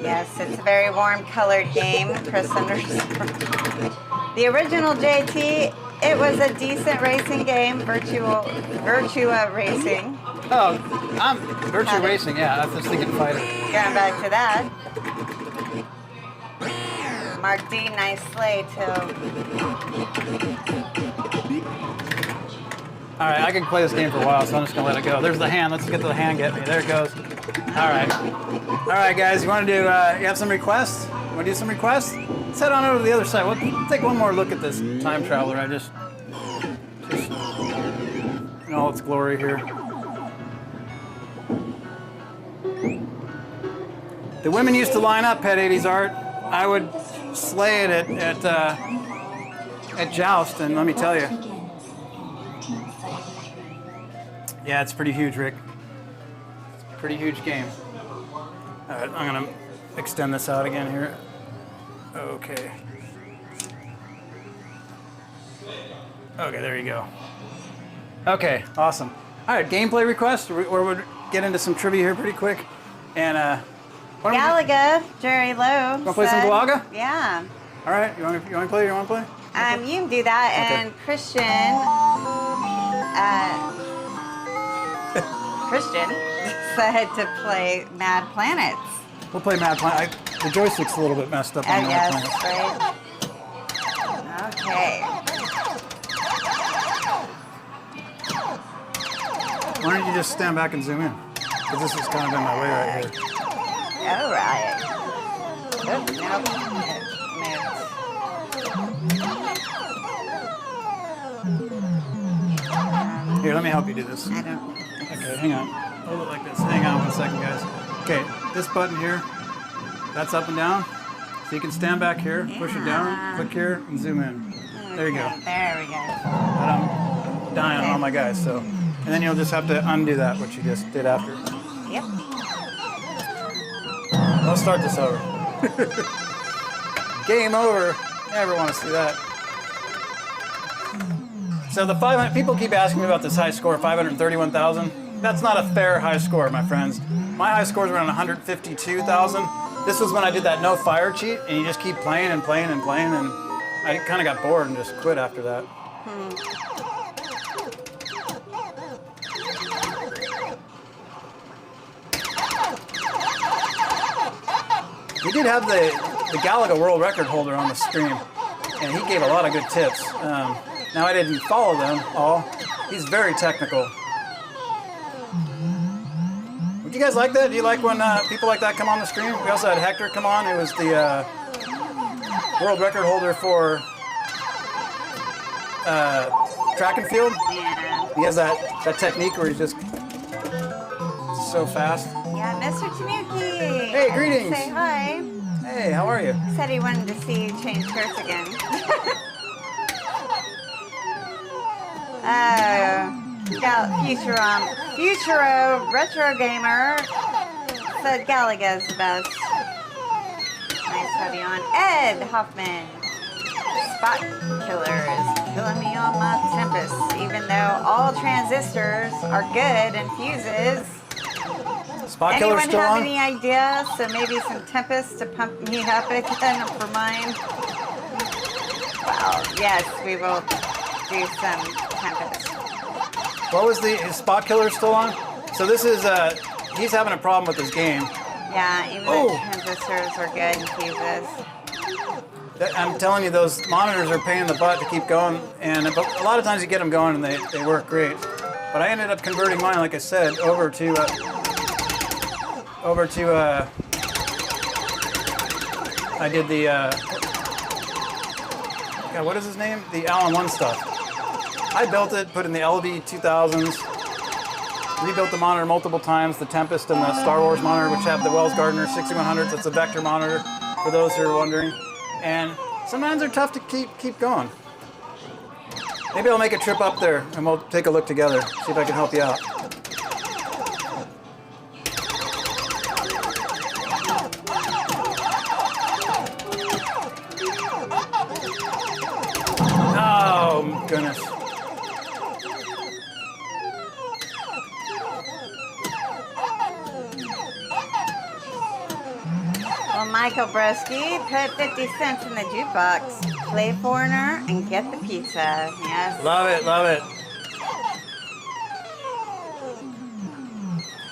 S2: Yes, it's a very warm colored game. Chris underscore. The original JT, it was a decent racing game, Virtua Racing.
S1: Oh, I'm Virtua Racing. Yeah, I was thinking fighter.
S2: Going back to that. Mark D, nice sleigh too.
S1: All right, I can play this game for a while, so I'm just gonna let it go. There's the hand. Let's get to the hand. Get me. There it goes. All right, guys. You want to do? You have some requests? You want to do some requests? Let's head on over to the other side. Let's take one more look at this time traveler. Just in all its glory here. The women used to line up, Pet 80s art. I would slay it at Joust, and let me tell you. Yeah, it's pretty huge, Rick. It's a pretty huge game. All right, I'm gonna extend this out again here. Okay. Okay, there you go. Okay, awesome. All right, gameplay request. We'll get into some trivia here pretty quick. And
S2: Galaga, Jerry Lowe.
S1: Want to play some Galaga?
S2: Yeah.
S1: All right, you want to play? You want to play?
S2: You can do that.
S1: Okay.
S2: And Christian said to play Mad Planets.
S1: We'll play Mad Planet. The joystick's a little bit messed up on Mad
S2: Yes,
S1: Planet.
S2: right? Okay.
S1: Why don't you just stand back and zoom in? Because this is kind of in my way right here.
S2: All right. Nope.
S1: Here, let me help you do this.
S2: I don't.
S1: Okay, hang on. Hold it like this. Hang on 1 second, guys. Okay, this button here, that's up and down. So you can stand back here, push it down, click here, and zoom in. There you go.
S2: Okay, there we go.
S1: But I'm dying on all my guys, so. And then you'll just have to undo that, what you just did after.
S2: Yep.
S1: Let's start this over. Game over. Never want to see that. So the 500, people keep asking me about this high score, 531,000. That's not a fair high score, my friends. My high score is around 152,000. This was when I did that no fire cheat, and you just keep playing and playing and playing, and I kind of got bored and just quit after that. We did have the Galaga world record holder on the stream, and he gave a lot of good tips. Now I didn't follow them all. He's very technical. Would you guys like that? Do you like when people like that come on the stream? We also had Hector come on. It was the world record holder for track and field.
S2: Yeah.
S1: He has that technique where he's just so fast.
S2: Yeah, Mr. Tanuki.
S1: Hey, greetings.
S2: Say hi.
S1: Hey, how are you?
S2: Said he wanted to see you change shirts again. Futuro Retro Gamer said Galaga's the best. Nice to have you on. Ed Hoffman. Spot killers killing me on my Tempest. Even though all transistors are good and fuses.
S1: Spot Killer's
S2: Anyone
S1: still
S2: have
S1: on?
S2: any ideas? So maybe some Tempest to pump me up again for mine. Well, yes, we will do some Tempest.
S1: What was is Spot Killer still on? So this is, he's having a problem with his game.
S2: Yeah, even the transistors are good and fuses.
S1: I'm telling you, those monitors are paying the butt to keep going, and a lot of times you get them going and they work great. But I ended up converting mine, like I said, over to I did the, God, what is his name? The Allen 1 stuff. I built it, put in the LV 2000s, rebuilt the monitor multiple times, the Tempest and the Star Wars monitor, which have the Wells Gardner 6100s. It's a vector monitor, for those who are wondering. And sometimes they're tough to keep going. Maybe I'll make a trip up there and we'll take a look together, see if I can help you out. Oh, goodness.
S2: Well, Michael Broski, put 50 cents in the jukebox. Play Foreigner and get the pizza. Yes.
S1: Love it, love it.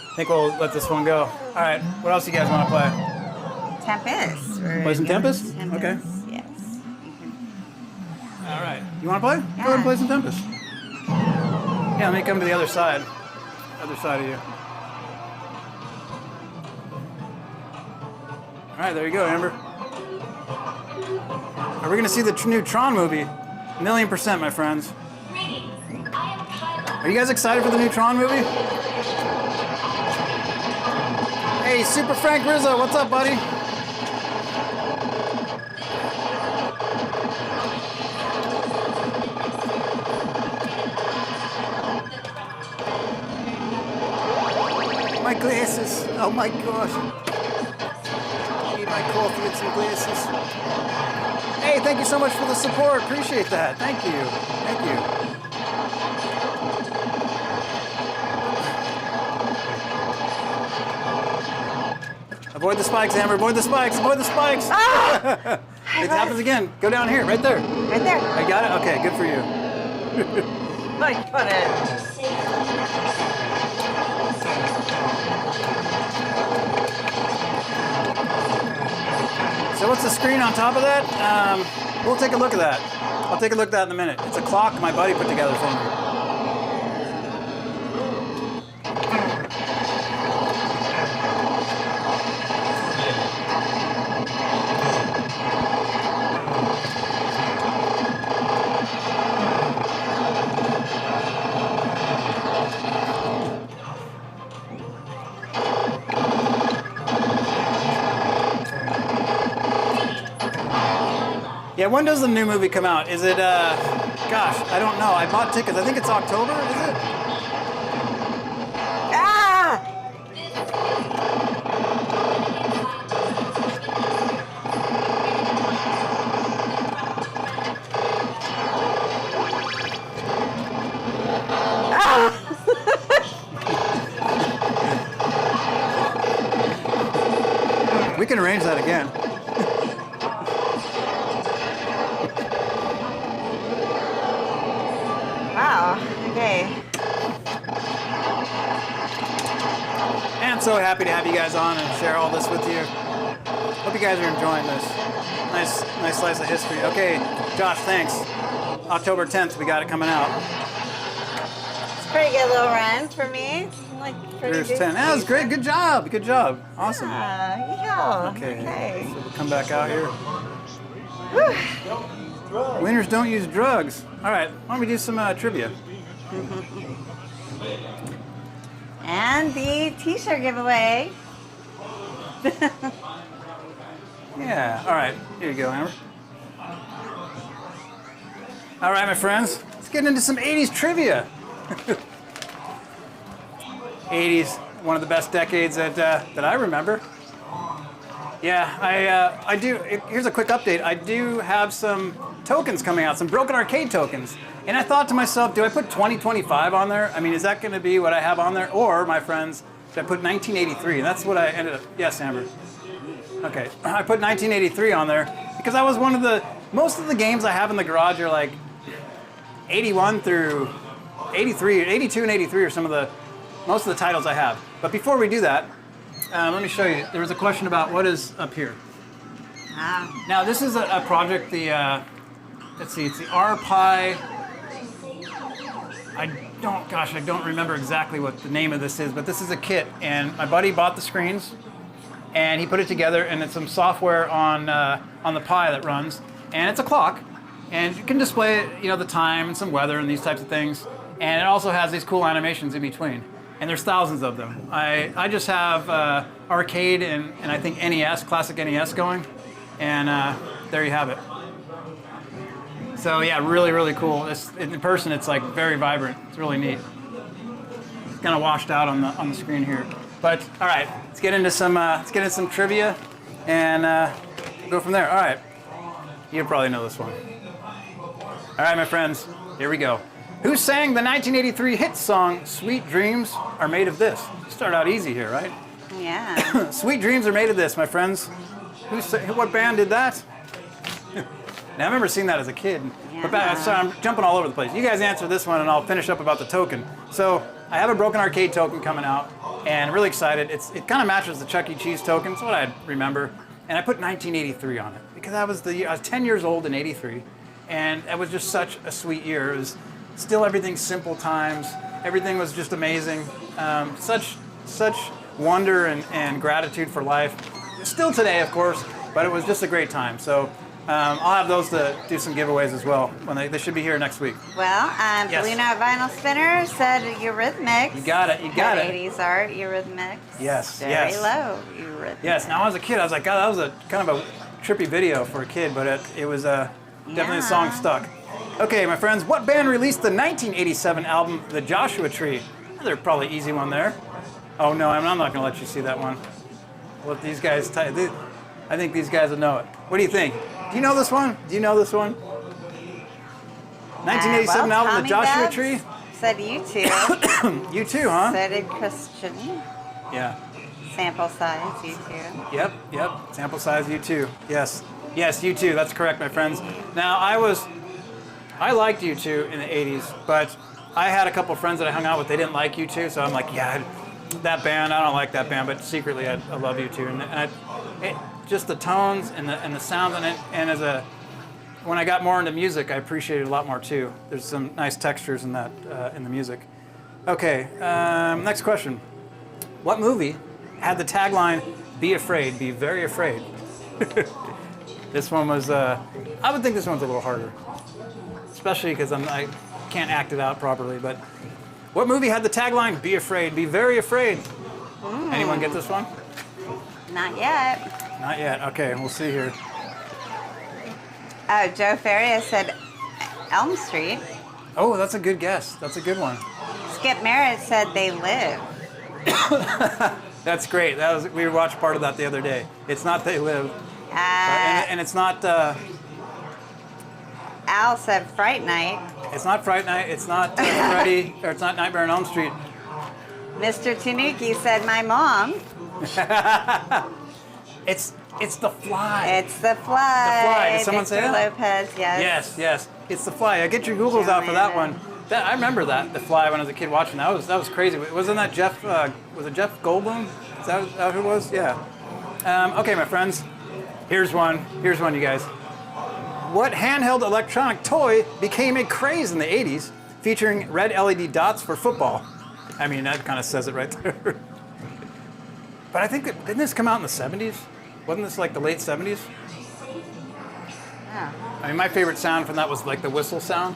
S1: I think we'll let this one go. All right, what else do you guys want to play?
S2: Tempest.
S1: Play some Tempest? Okay.
S2: Yes.
S1: All right. You want to play?
S2: Yeah.
S1: Go ahead and play some Tempest. Yeah, let me come to the other side. Other side of you. All right, there you go, Amber. Are we going to see the new Tron movie? 1,000,000%, my friends. Are you guys excited for the new Tron movie? Hey, Super Frank Rizzo, what's up, buddy? My glasses. Oh my gosh. I need my coffee and some glasses. Hey, thank you so much for the support. Appreciate that. Thank you. Thank you. Avoid the spikes, Amber. Avoid the spikes. Avoid the spikes.
S2: Ah!
S1: It happens again. Go down here. Right there.
S2: Right there.
S1: I got it? Okay, good for you.
S2: I got it.
S1: So what's the screen on top of that? We'll take a look at that. I'll take a look at that in a minute. It's a clock my buddy put together for me. Yeah, when does the new movie come out? Is it, gosh, I don't know. I bought tickets. I think it's October, is it?
S2: Ah!
S1: We can arrange that again.
S2: Wow. Okay.
S1: And so happy to have you guys on and share all this with you. Hope you guys are enjoying this. Nice slice of history. Okay, Josh, thanks. October 10th, we got it coming out.
S2: It's a pretty good little run for me. Like pretty
S1: Here's
S2: good
S1: 10. That was great. Good job. Good job. Awesome.
S2: Yeah.
S1: Okay. So we'll come back out here.
S2: Whew.
S1: Winners don't use drugs. All right. Why don't we do some trivia?
S2: And the t-shirt giveaway.
S1: Yeah. All right. Here you go, Amber. All right, my friends. Let's get into some 80s trivia. 80s, one of the best decades that I remember. Yeah, I do. Here's a quick update. I do have some tokens coming out, some Broken Arcade tokens. And I thought to myself, do I put 2025 on there? I mean, is that going to be what I have on there? Or, my friends, should I put 1983? And that's what I ended up. Yes, Amber. Okay, I put 1983 on there because I was one of the. Most of the games I have in the garage are like 81 through 83, 82 and 83 are some of the. Most of the titles I have. But before we do that, let me show you. There was a question about what is up here.
S2: Ah.
S1: Now this is a project. Let's see. It's the RPi. I don't remember exactly what the name of this is, but this is a kit, and my buddy bought the screens, and he put it together, and it's some software on the Pi that runs, and it's a clock, and you can display, the time and some weather and these types of things. And it also has these cool animations in between. And there's thousands of them. I just have arcade and I think NES, classic NES going. And there you have it. So yeah, really, really cool. In person, it's like very vibrant. It's really neat. It's kind of washed out on the screen here. But all right, let's get into some trivia and go from there. All right, you probably know this one. All right, my friends, here we go. Who sang the 1983 hit song "Sweet Dreams Are Made of This"? Start out easy here, right?
S2: Yeah.
S1: Sweet Dreams Are Made of This, my friends. What band did that? Now, I remember seeing that as a kid.
S2: Yeah.
S1: But sorry, I'm jumping all over the place. You guys answer this one, and I'll finish up about the token. So I have a Broken Arcade token coming out, and I'm really excited. It kind of matches the Chuck E. Cheese token. It's what I remember. And I put 1983 on it because I was 10 years old in '83, and it was just such a sweet year. It was still everything simple times. Everything was just amazing. Such wonder and gratitude for life. Still today, of course, but it was just a great time. So I'll have those to do some giveaways as well. When they should be here next week.
S2: Well,
S1: Yes.
S2: Luna Vinyl Spinner said Eurythmics.
S1: You got it. You got it.
S2: 80s art, Eurythmics.
S1: Yes,
S2: Very
S1: yes.
S2: low, Eurythmics.
S1: Yes. Now, as a kid, I was like, God, that was a kind of a trippy video for a kid, but it was definitely a song stuck. Okay, my friends, what band released the 1987 album The Joshua Tree? They're probably easy one there. Oh no, I'm not going to let you see that one. Let these guys. I think these guys will know it. What do you think? Do you know this one? Do you know this one? 1987 album,
S2: Tommy
S1: The Joshua
S2: Babs
S1: Tree.
S2: Said U2.
S1: You too, huh?
S2: So did Christian.
S1: Yeah.
S2: Sample size, U2.
S1: Yep. Sample size U2. Yes, U2. That's correct, my friends. Now, I liked U2 in the 80s, but I had a couple friends that I hung out with. They didn't like U2, so I'm like, yeah, that band. I don't like that band, but secretly I love U2, and just the tones and the sounds in it. And when I got more into music, I appreciated it a lot more too. There's some nice textures in that in the music. Okay, next question. What movie had the tagline "Be afraid, be very afraid"? This one was. I would think this one's a little harder, especially because I can't act it out properly. But what movie had the tagline "Be afraid, be very afraid"? Anyone get this one?
S2: Not yet.
S1: Not yet. Okay, we'll see here.
S2: Oh, Joe Faria said Elm Street.
S1: Oh, that's a good guess. That's a good one.
S2: Skip Merritt said They Live.
S1: That's great. We watched part of that the other day. It's not They Live, and it's not.
S2: Al said Fright Night.
S1: It's not Fright Night. It's not Freddy, or it's not Nightmare on Elm Street.
S2: Mr. Tanuki said My Mom.
S1: It's The Fly.
S2: It's The Fly.
S1: The Fly. Did someone say
S2: Victor
S1: that?
S2: Lopez, yes.
S1: Yes. It's The Fly. Get your Googles out for that one. I remember that, The Fly, when I was a kid watching. That was crazy. Wasn't that Jeff? Was it Jeff Goldblum? Is that who it was? Yeah. Okay, my friends. Here's one, you guys. What handheld electronic toy became a craze in the 80s, featuring red LED dots for football? I mean, that kind of says it right there. But I think didn't this come out in the 70s? Wasn't this like the late 70s?
S2: Oh.
S1: I mean, my favorite sound from that was like the whistle sound.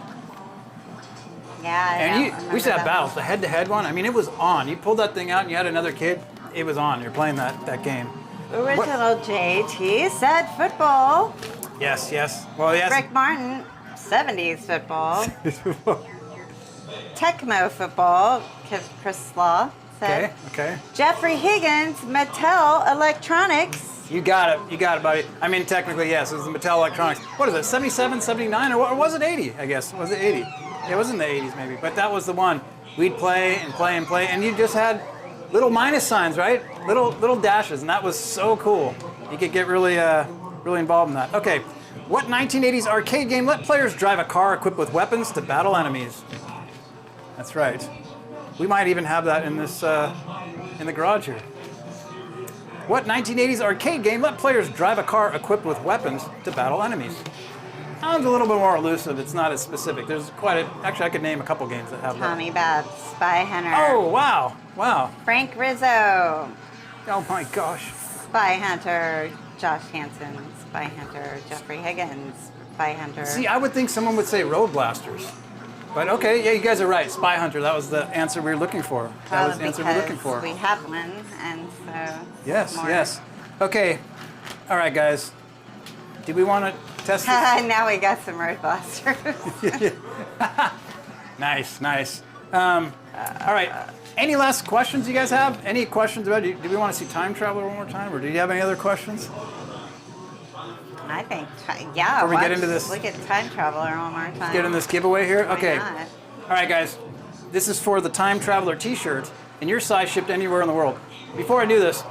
S2: Yeah,
S1: And we used to have battles, the head-to-head one. I mean, it was on. You pulled that thing out and you had another kid, it was on. You're playing that game.
S2: Original JT said football.
S1: Yes. Well, yes.
S2: Rick Martin, 70s football. Tecmo football, Chris Law said.
S1: Okay.
S2: Jeffrey Higgins, Mattel Electronics.
S1: You got it, buddy. I mean, technically, yes, it was the Mattel Electronics. What is it, 77, 79, or was it 80, I guess? Was it 80? It was in the 80s, maybe. But that was the one. We'd play, and you just had little minus signs, right? Little dashes, and that was so cool. You could get really involved in that. Okay, what 1980s arcade game let players drive a car equipped with weapons to battle enemies? That's right. We might even have that in this in the garage here. What 1980s arcade game let players drive a car equipped with weapons to battle enemies? Sounds a little bit more elusive. It's not as specific. There's actually, I could name a couple games that have that.
S2: Tommy Babs, Spy Hunter.
S1: Oh, wow.
S2: Frank Rizzo,
S1: Oh my gosh.
S2: Spy Hunter. Josh Hansen, Spy Hunter. Jeffrey Higgins, Spy Hunter.
S1: See, I would think someone would say Road Blasters. But okay, yeah, you guys are right. Spy Hunter, that was the answer we were looking for. That was the answer we were looking for.
S2: We have one, and so.
S1: Yes,
S2: more.
S1: yes. Okay, all right, guys. Do we want to test this?
S2: Now we got some Road Blasters.
S1: Nice, nice. All right. Any last questions you guys have? Any questions about it? Do we want to see Time Traveler one more time, or do you have any other questions?
S2: I think, yeah.
S1: Before we get into this,
S2: look at Time Traveler one more time.
S1: Let's get in this giveaway here.
S2: Why
S1: Okay.
S2: not?
S1: All right, guys. This is for the Time Traveler T-shirt, and your size shipped anywhere in the world. Before I do this,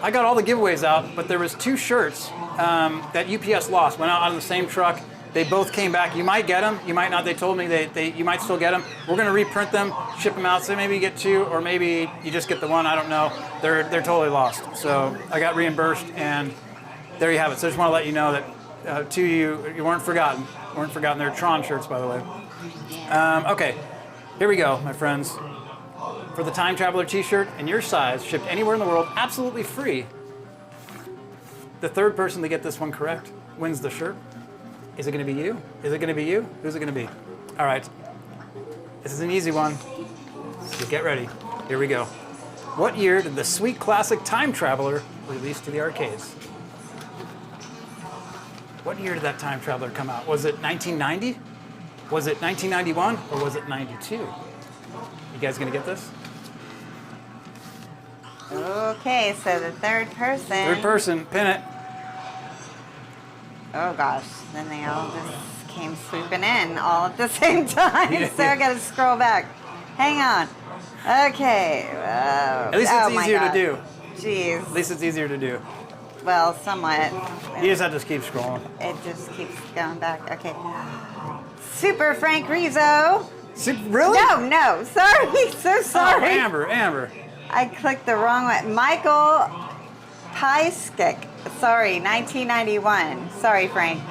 S1: I got all the giveaways out, but there was 2 shirts that UPS lost. Went out on the same truck. They both came back. You might get them. You might not. They told me you might still get them. We're going to reprint them, ship them out. So maybe you get 2, or maybe you just get the 1. I don't know. They're totally lost. So I got reimbursed, and there you have it. So I just want to let you know that to you weren't forgotten. Weren't forgotten. They're Tron shirts, by the way. Okay, here we go, my friends. For the Time Traveler T-shirt and your size, shipped anywhere in the world, absolutely free. The third person to get this one correct wins the shirt. Is it going to be you? Is it going to be you? Who's it going to be? All right. This is an easy one. So get ready. Here we go. What year did the sweet classic Time Traveler release to the arcades? What year did that Time Traveler come out? Was it 1990? Was it 1991? Or was it 92? You guys going to get this?
S2: Okay, so the third person.
S1: Third person, pin it.
S2: Oh gosh, then they all just came swooping in all at the same time.
S1: Yeah.
S2: So I gotta scroll back. Hang on. Okay.
S1: At least it's
S2: my
S1: easier to
S2: God.
S1: do.
S2: Jeez.
S1: At least it's easier to do.
S2: Well, somewhat.
S1: You just have to keep scrolling.
S2: It just keeps going back. Okay. Super Frank Rizzo.
S1: Really?
S2: No. Sorry. So sorry.
S1: Oh, Amber.
S2: I clicked the wrong one. Michael Pyskick. Sorry, 1991. Sorry, Frank.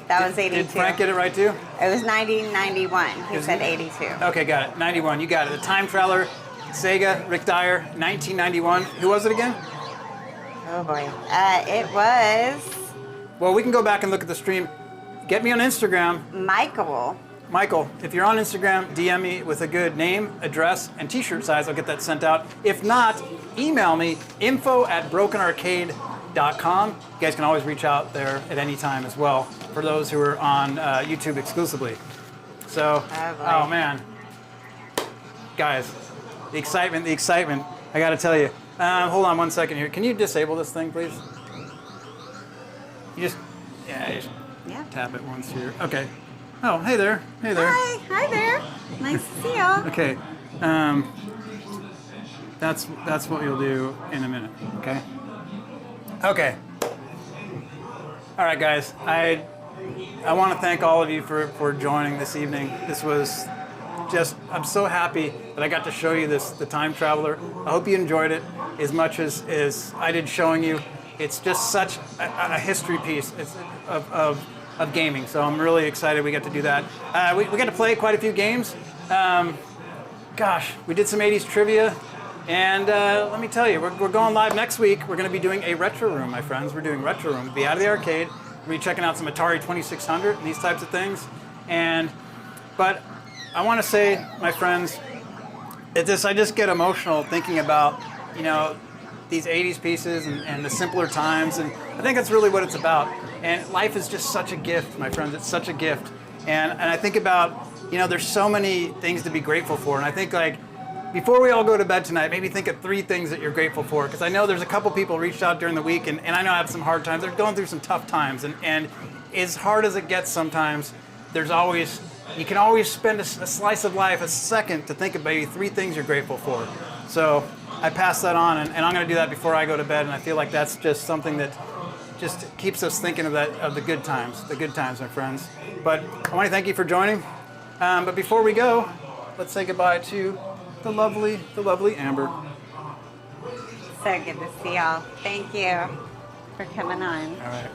S2: That was 82.
S1: Did Frank get it right too?
S2: It was 1991. He said 82.
S1: Okay, got it. 91. You got it. The Time Traveler, Sega, Rick Dyer, 1991. Who was it again?
S2: Oh boy. It was
S1: Well, we can go back and look at the stream. Get me on Instagram. Michael, if you're on Instagram, DM me with a good name, address, and t-shirt size. I'll get that sent out. If not, email me, info@brokenarcade.com. You guys can always reach out there at any time as well for those who are on YouTube exclusively. So, oh man. Guys, the excitement. I gotta tell you. Hold on one second here. Can you disable this thing, please? You just tap it once here. Okay. Oh, hey there.
S2: Hi there. Nice to see y'all.
S1: Okay. That's what you'll do in a minute. Okay. Okay. All right, guys. I want to thank all of you for joining this evening. This was I'm so happy that I got to show you the Time Traveler. I hope you enjoyed it as much as I did showing you. It's just such a history piece of gaming, so I'm really excited we got to do that. We got to play quite a few games. Gosh, we did some 80s trivia, and let me tell you, we're going live next week. We're going to be doing a retro room, my friends. We're doing retro room. We'll be out of the arcade. We'll be checking out some Atari 2600 and these types of things. But I want to say, my friends, I just get emotional thinking about, these 80s pieces and the simpler times, and I think that's really what it's about. And life is just such a gift, my friends. It's such a gift. And I think about, there's so many things to be grateful for. And I think, before we all go to bed tonight, maybe think of 3 things that you're grateful for. Because I know there's a couple people reached out during the week, and I know I have some hard times. They're going through some tough times. And as hard as it gets sometimes, you can always spend a slice of life, a second, to think about maybe 3 things you're grateful for. So I pass that on, and I'm going to do that before I go to bed. And I feel like that's just something that just keeps us thinking of the good times, my friends. But I want to thank you for joining. But before we go, let's say goodbye to the lovely Amber.
S2: So good to see y'all. Thank you for coming on.
S1: All right.